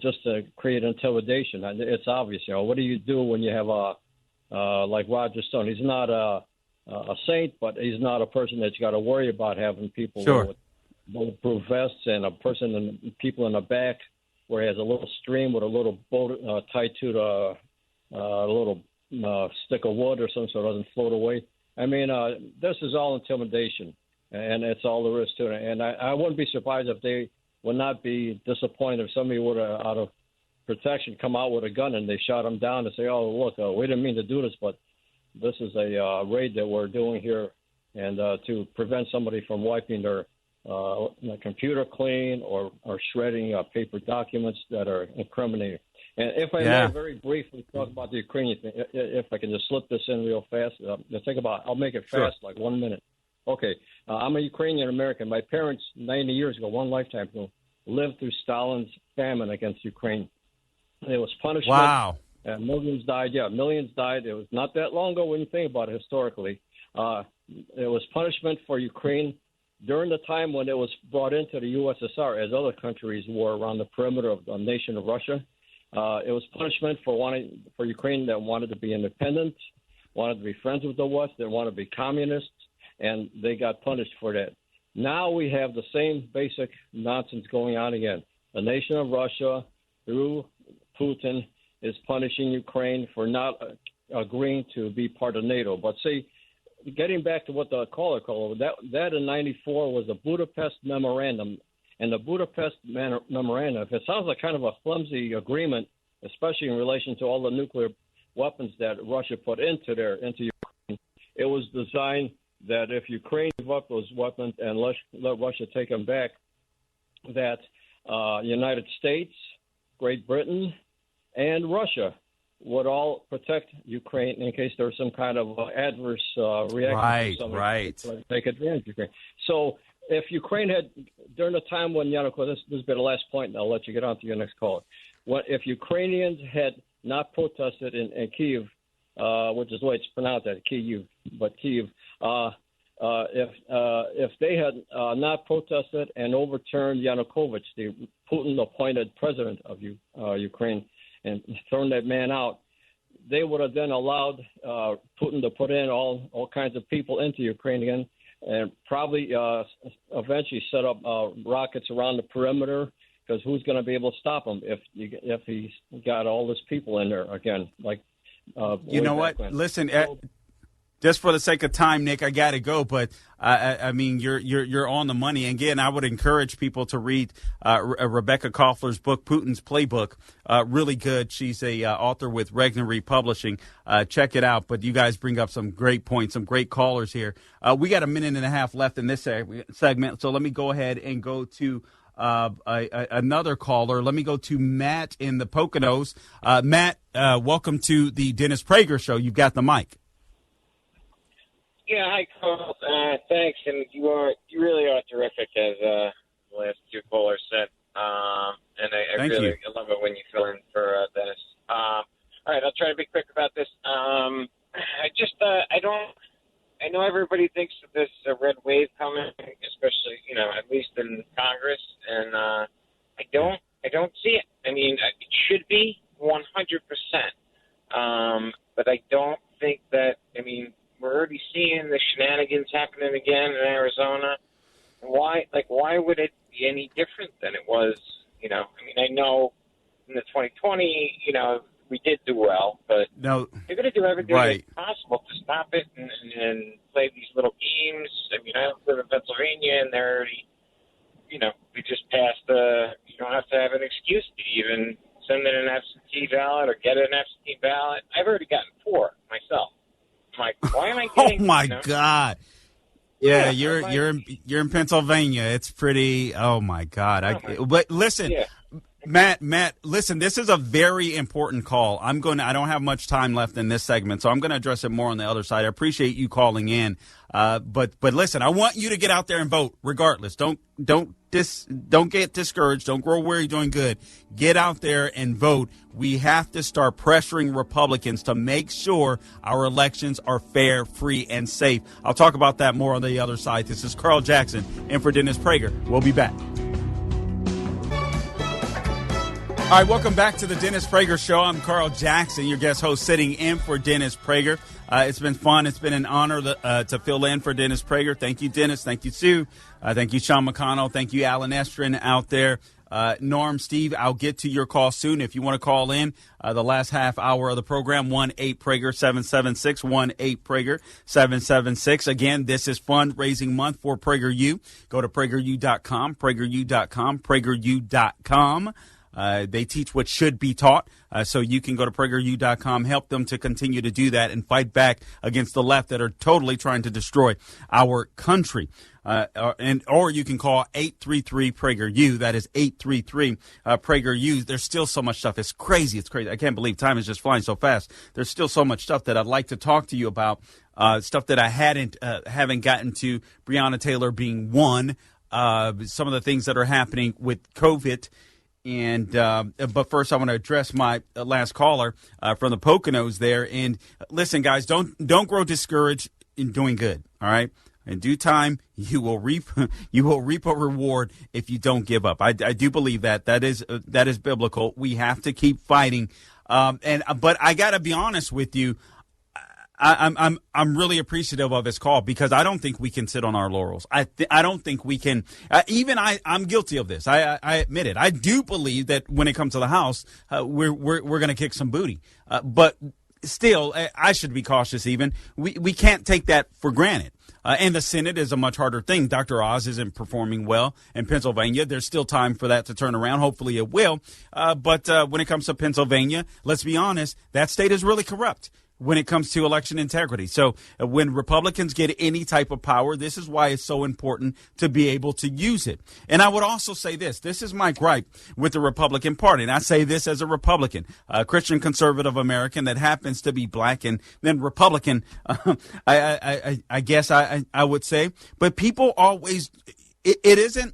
just to create intimidation. And it's obvious. What do you do when you have like Roger Stone? He's not a saint, but he's not a person that you got to worry about having people with bulletproof vests and people in the back where he has a little stream with a little boat tied to a little stick of wood or something so it doesn't float away. I mean, this is all intimidation, and it's all there is to it. And I wouldn't be surprised if they would not be disappointed if somebody would, out of protection, come out with a gun and they shot him down and say, oh, look, we didn't mean to do this, but this is a raid that we're doing here, and to prevent somebody from wiping their computer clean or shredding paper documents that are incriminating. And if I may very briefly talk about the Ukrainian thing, if I can just slip this in real fast, I'll make it fast, like 1 minute. Okay, I'm a Ukrainian American. My parents, 90 years ago, one lifetime ago, lived through Stalin's famine against Ukraine. It was punishment. Wow. And millions died. Yeah, millions died. It was not that long ago when you think about it historically. It was punishment for Ukraine during the time when it was brought into the USSR, as other countries were around the perimeter of the nation of Russia. It was punishment for Ukraine that wanted to be independent, wanted to be friends with the West, they wanted to be communists, and they got punished for that. Now we have the same basic nonsense going on again. The nation of Russia, through Putin, is punishing Ukraine for not agreeing to be part of NATO. But see, getting back to what the caller called, that in 94 was the Budapest Memorandum. And the Budapest Memorandum, if it sounds like kind of a flimsy agreement, especially in relation to all the nuclear weapons that Russia put into Ukraine, it was designed that if Ukraine gave up those weapons and let Russia take them back, that United States, Great Britain, and Russia would all protect Ukraine in case there was some kind of adverse reaction. Right. To take advantage of Ukraine. So if Ukraine had, during the time when Yanukovych, this has been the last point, and I'll let you get on to your next call. If Ukrainians had not protested in Kyiv, which is the way it's pronounced, Kyiv, but Kyiv, if they had not protested and overturned Yanukovych, the Putin-appointed president of Ukraine, and thrown that man out, they would have then allowed Putin to put in all kinds of people into Ukraine again, and probably eventually set up rockets around the perimeter, because who's going to be able to stop him if he's got all these people in there again? Like, you know what? Listen, just for the sake of time, Nick, I got to go. But I mean, you're on the money. Again, I would encourage people to read Rebecca Koffler's book, Putin's Playbook. Really good. She's a author with Regnery Publishing. Check it out. But you guys bring up some great points, some great callers here. We got a minute and a half left in this segment, so let me go ahead and go to another caller. Let me go to Matt in the Poconos. Matt, welcome to the Dennis Prager Show. You've got the mic. Yeah, hi, Carl. Thanks, and you really are terrific, as the last two callers said. And I really love it when you fill in for Dennis. All right, I'll try to be quick about this. I know everybody thinks that there's a red wave coming, especially, at least in Congress, and I don't see it. I mean, it should be 100%, but I don't think that. I mean, we're already seeing the shenanigans happening again in Arizona. Why would it be any different than it was? I mean, I know in the 2020, we did do well, but they're going to do everything possible to stop it and play these little games. I mean, I live in Pennsylvania, and they're already, we just passed you don't have to have an excuse to even send in an absentee ballot or get an absentee ballot. I've already gotten 4 myself. I'm like, why am I getting? Oh my you know? God! Yeah, Yeah, you're in Pennsylvania. It's pretty. Oh my God! But listen. Yeah. Matt, listen, this is a very important call. I don't have much time left in this segment, so I'm going to address it more on the other side. I appreciate you calling in. But listen, I want you to get out there and vote regardless. Don't get discouraged. Don't grow weary doing good. Get out there and vote. We have to start pressuring Republicans to make sure our elections are fair, free, and safe. I'll talk about that more on the other side. This is Carl Jackson in for Dennis Prager. We'll be back. All right, welcome back to the Dennis Prager Show. I'm Carl Jackson, your guest host, sitting in for Dennis Prager. It's been fun. It's been an honor to fill in for Dennis Prager. Thank you, Dennis. Thank you, Sue. Thank you, Sean McConnell. Thank you, Alan Estrin out there. Norm, Steve, I'll get to your call soon. If you want to call in the last half hour of the program, 1-8-PRAGER-776, 1-8-PRAGER-776. Again, this is fundraising month for PragerU. Go to PragerU.com, PragerU.com, PragerU.com. They teach what should be taught, so you can go to PragerU.com, help them to continue to do that and fight back against the left that are totally trying to destroy our country. Or you can call 833-PRAGER-U. That is 833-PRAGER-U. There's still so much stuff. It's crazy. It's crazy. I can't believe time is just flying so fast. There's still so much stuff that I'd like to talk to you about, stuff that I haven't gotten to, Breonna Taylor being one, some of the things that are happening with COVID. And but first, I want to address my last caller from the Poconos there. And listen, guys, don't grow discouraged in doing good. All right, in due time, you will reap a reward if you don't give up. I do believe that is biblical. We have to keep fighting. But I got to be honest with you. I'm really appreciative of his call because I don't think we can sit on our laurels. I don't think we can. I'm guilty of this. I admit it. I do believe that when it comes to the House, we're going to kick some booty. But still, I should be cautious. Even we can't take that for granted. And the Senate is a much harder thing. Dr. Oz isn't performing well in Pennsylvania. There's still time for that to turn around. Hopefully it will. But when it comes to Pennsylvania, let's be honest, that state is really corrupt when it comes to election integrity. So when Republicans get any type of power, this is why it's so important to be able to use it. And I would also say this is my gripe with the Republican Party. And I say this as a Republican, a Christian conservative American that happens to be black and then Republican, I guess I would say. But people always, it isn't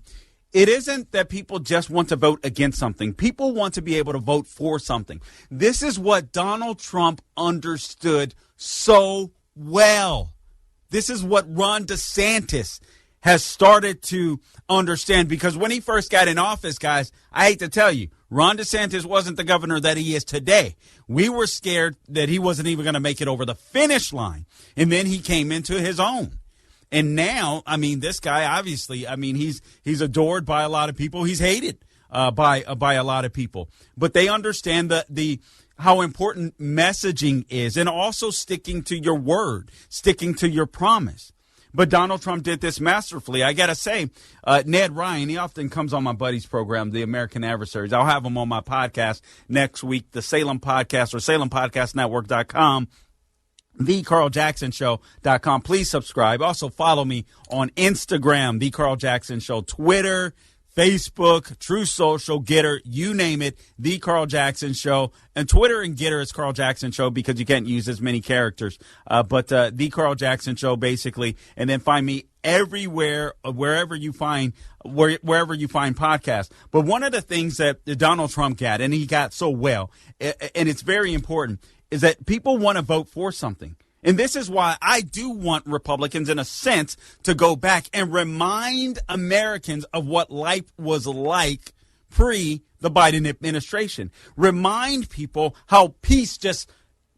that people just want to vote against something. People want to be able to vote for something. This is what Donald Trump understood so well. This is what Ron DeSantis has started to understand because when he first got in office, guys, I hate to tell you, Ron DeSantis wasn't the governor that he is today. We were scared that he wasn't even going to make it over the finish line. And then he came into his own. And now, I mean, this guy, obviously, I mean, he's adored by a lot of people. He's hated by a lot of people. But they understand the how important messaging is and also sticking to your word, sticking to your promise. But Donald Trump did this masterfully. I got to say, Ned Ryan, he often comes on my buddy's program, The American Adversaries. I'll have him on my podcast next week, the Salem Podcast or SalemPodcastNetwork.com. TheCarlJacksonShow.com. Please subscribe. Also follow me on Instagram, The Carl Jackson Show, Twitter, Facebook, True Social, Getter, you name it, The Carl Jackson Show. And Twitter and Getter is Carl Jackson Show because you can't use as many characters. But The Carl Jackson Show, basically. And then find me everywhere, wherever you find podcasts. But one of the things that Donald Trump got, and he got so well, and it's very important, is that people want to vote for something. And this is why I do want Republicans, in a sense, to go back and remind Americans of what life was like pre the Biden administration. Remind people how peace just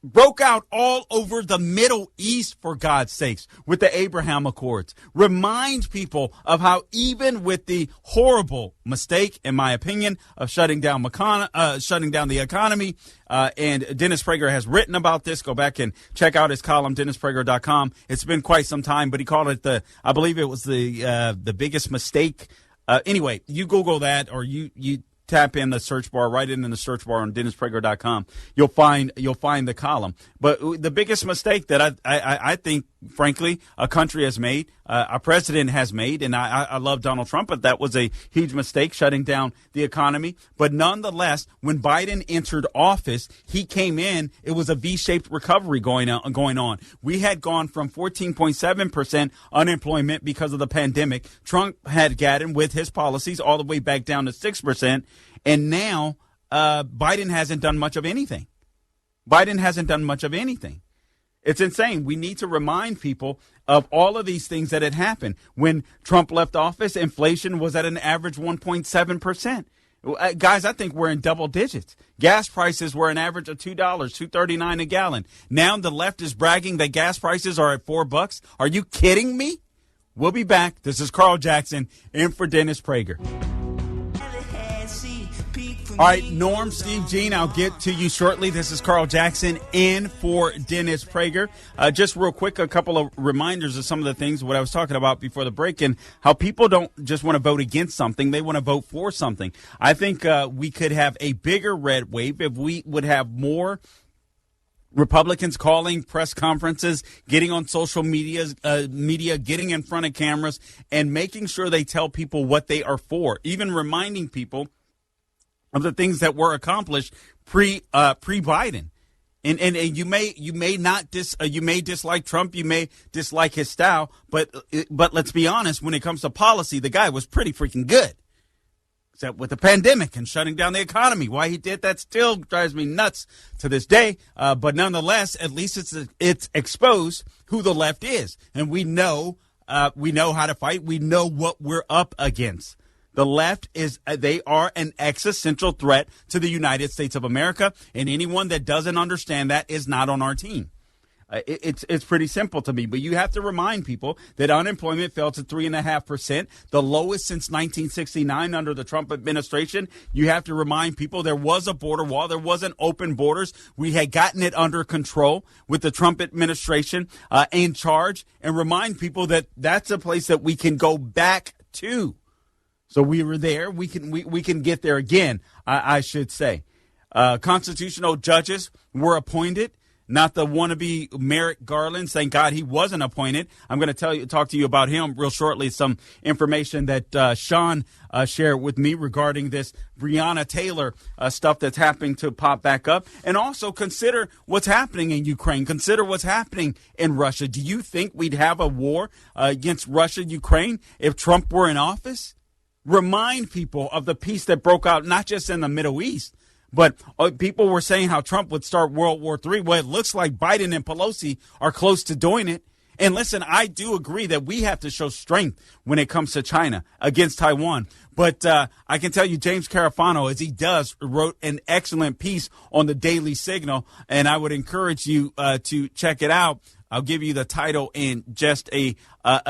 broke out all over the Middle East, for God's sakes, with the Abraham Accords. Remind people of how even with the horrible mistake, in my opinion, of shutting down the economy, and Dennis Prager has written about this. Go back and check out his column, DennisPrager.com. It's been quite some time, but he called it I believe it was the biggest mistake. Anyway, you Google that or you tap in the search bar, write it in the search bar on DennisPrager.com, you'll find the column. But the biggest mistake that I think, frankly, a country has made, a president has made, and I love Donald Trump, but that was a huge mistake, shutting down the economy. But nonetheless, when Biden entered office, he came in, it was a V-shaped recovery going on. We had gone from 14.7% unemployment because of the pandemic. Trump had gotten with his policies all the way back down to 6%. And now Biden hasn't done much of anything. It's insane. We need to remind people of all of these things that had happened. When Trump left office, inflation was at an average 1.7%. Guys, I think we're in double digits. Gas prices were an average of $2, $2.39 a gallon. Now the left is bragging that gas prices are at $4. Are you kidding me? We'll be back. This is Carl Jackson in for Dennis Prager. All right, Norm, Steve, Gene, I'll get to you shortly. This is Carl Jackson in for Dennis Prager. Just real quick, a couple of reminders of some of the things, what I was talking about before the break, and how people don't just want to vote against something, they want to vote for something. I think we could have a bigger red wave if we would have more Republicans calling press conferences, getting on social media, getting in front of cameras, and making sure they tell people what they are for, even reminding people of the things that were accomplished pre-Biden. And you may dislike Trump, you may dislike his style, but let's be honest, when it comes to policy, the guy was pretty freaking good. Except with the pandemic and shutting down the economy. Why he did that still drives me nuts to this day. But nonetheless, at least it's exposed who the left is, and we know how to fight. We know what we're up against. The left they are an existential threat to the United States of America, and anyone that doesn't understand that is not on our team. It's pretty simple to me, but you have to remind people that unemployment fell to 3.5%, the lowest since 1969 under the Trump administration. You have to remind people there was a border wall. There wasn't open borders. We had gotten it under control with the Trump administration in charge, and remind people that that's a place that we can go back to. So we were there. We can get there again, I should say. Constitutional judges were appointed, not the wannabe Merrick Garland. Thank God he wasn't appointed. I'm going to talk to you about him real shortly. Some information that Sean shared with me regarding this Breonna Taylor stuff that's happening to pop back up. And also consider what's happening in Ukraine. Consider what's happening in Russia. Do you think we'd have a war against Russia, Ukraine, if Trump were in office? Remind people of the peace that broke out, not just in the Middle East, but people were saying how Trump would start World War III. Well, it looks like Biden and Pelosi are close to doing it. And listen, I do agree that we have to show strength when it comes to China against Taiwan. But I can tell you, James Carafano, as he does, wrote an excellent piece on the Daily Signal, and I would encourage you to check it out. I'll give you the title in just a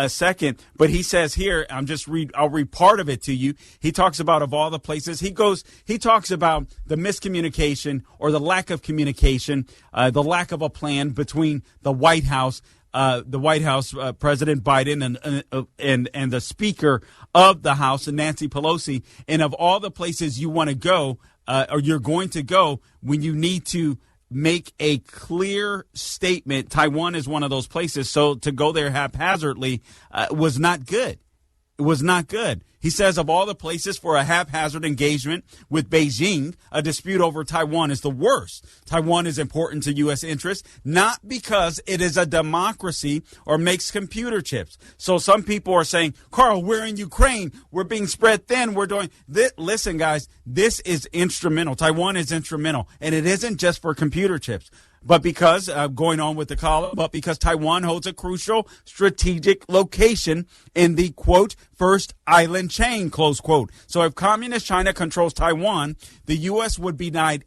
second, but he says here, I'll read part of it to you. He talks about, of all the places he talks about the miscommunication or the lack of communication, the lack of a plan between the White House, President Biden and the Speaker of the House, and Nancy Pelosi. And of all the places you want to go, or you're going to go when you need to make a clear statement, Taiwan is one of those places. So to go there haphazardly was not good. It was not good. He says of all the places for a haphazard engagement with Beijing, a dispute over Taiwan is the worst. Taiwan is important to U.S. interests, not because it is a democracy or makes computer chips. So some people are saying, Carl, we're in Ukraine. We're being spread thin. We're doing this. Listen, guys, this is instrumental. Taiwan is instrumental, and it isn't just for computer chips. But because, going on with the column, but because Taiwan holds a crucial strategic location in the, quote, first island chain, close quote. So if communist China controls Taiwan, the U.S. would be denied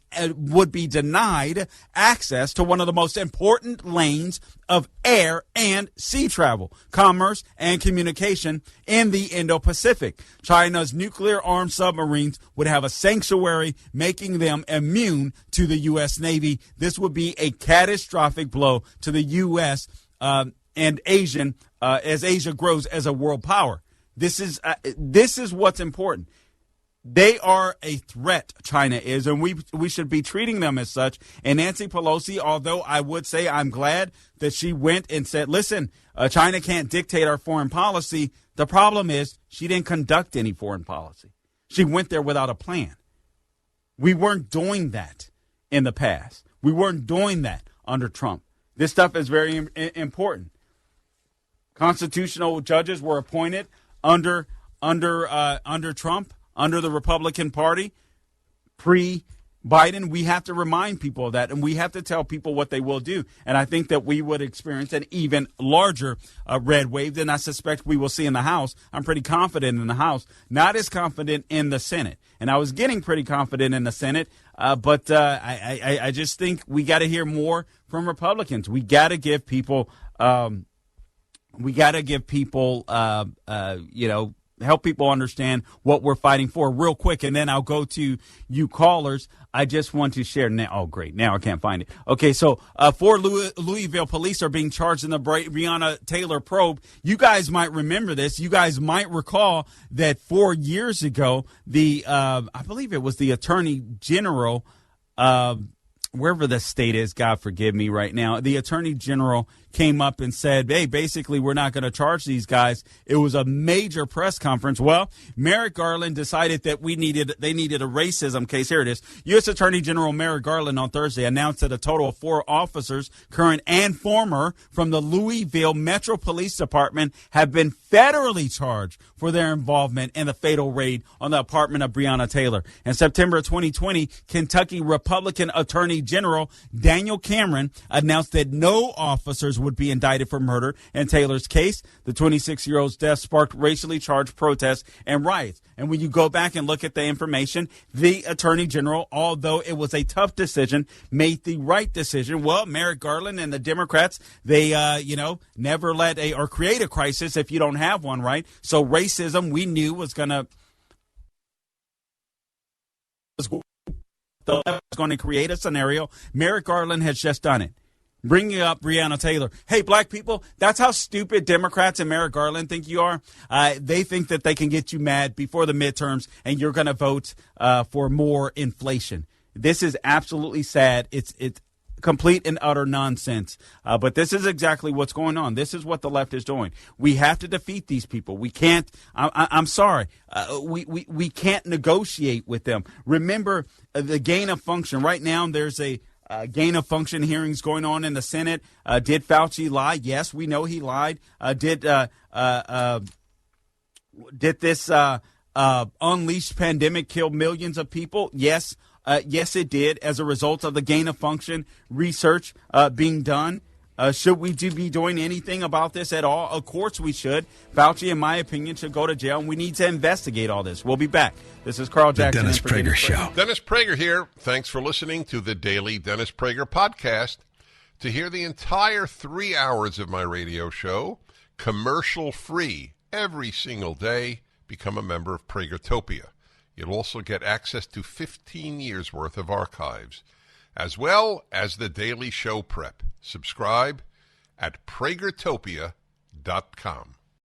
access to one of the most important lanes of air and sea travel, commerce, and communication in the Indo-Pacific. China's nuclear-armed submarines would have a sanctuary, making them immune to the U.S. Navy. This would be a catastrophic blow to the U.S. And Asian as Asia grows as a world power. This is what's important. They are a threat, China is, and we should be treating them as such. And Nancy Pelosi, although I would say I'm glad that she went and said, listen, China can't dictate our foreign policy. The problem is she didn't conduct any foreign policy. She went there without a plan. We weren't doing that in the past. We weren't doing that under Trump. This stuff is very important. Constitutional judges were appointed under Trump, under the Republican Party, pre-Biden. We have to remind people of that, and we have to tell people what they will do. And I think that we would experience an even larger red wave than I suspect we will see in the House. I'm pretty confident in the House, not as confident in the Senate. And I was getting pretty confident in the Senate, but I just think we got to hear more from Republicans. We got to give people, help people understand what we're fighting for real quick. And then I'll go to you callers. I just want to share now. Oh, great. Now I can't find it. Okay. So, 4 Louisville police are being charged in the Breonna Taylor probe. You guys might remember this. You guys might recall that 4 years ago, I believe it was the Attorney General, wherever the state is, God forgive me right now, the Attorney General came up and said, hey, basically, we're not going to charge these guys. It was a major press conference. Well, Merrick Garland decided that they needed a racism case. Here it is. U.S. Attorney General Merrick Garland on Thursday announced that a total of 4 officers, current and former, from the Louisville Metro Police Department have been federally charged for their involvement in the fatal raid on the apartment of Breonna Taylor. In September 2020, Kentucky Republican Attorney General Daniel Cameron announced that no officers would be indicted for murder in Taylor's case. The 26-year-old's death sparked racially charged protests and riots. And when you go back and look at the information, the Attorney General, although it was a tough decision, made the right decision. Well, Merrick Garland and the Democrats, they, never let or create a crisis if you don't have one, right? So racism, we knew was going to create a scenario. Merrick Garland has just done it. Bringing up Breonna Taylor. Hey, black people, that's how stupid Democrats and Merrick Garland think you are. They think that they can get you mad before the midterms and you're going to vote for more inflation. This is absolutely sad. It's complete and utter nonsense. But this is exactly what's going on. This is what the left is doing. We have to defeat these people. We can't. I'm sorry. We can't negotiate with them. Remember the gain of function. Right now, there's a gain of function hearings going on in the Senate. Did Fauci lie? Yes, we know he lied. Did this unleashed pandemic kill millions of people? Yes. Yes, it did, as a result of the gain of function research being done. Should we be doing anything about this at all? Of course we should. Fauci, in my opinion, should go to jail, and we need to investigate all this. We'll be back. This is Carl Jackson. The Dennis Prager Show. Dennis Prager here. Thanks for listening to the Daily Dennis Prager Podcast. To hear the entire 3 hours of my radio show, commercial-free, every single day, become a member of Pragertopia. You'll also get access to 15 years' worth of archives, as well as the daily show prep. Subscribe at pragertopia.com.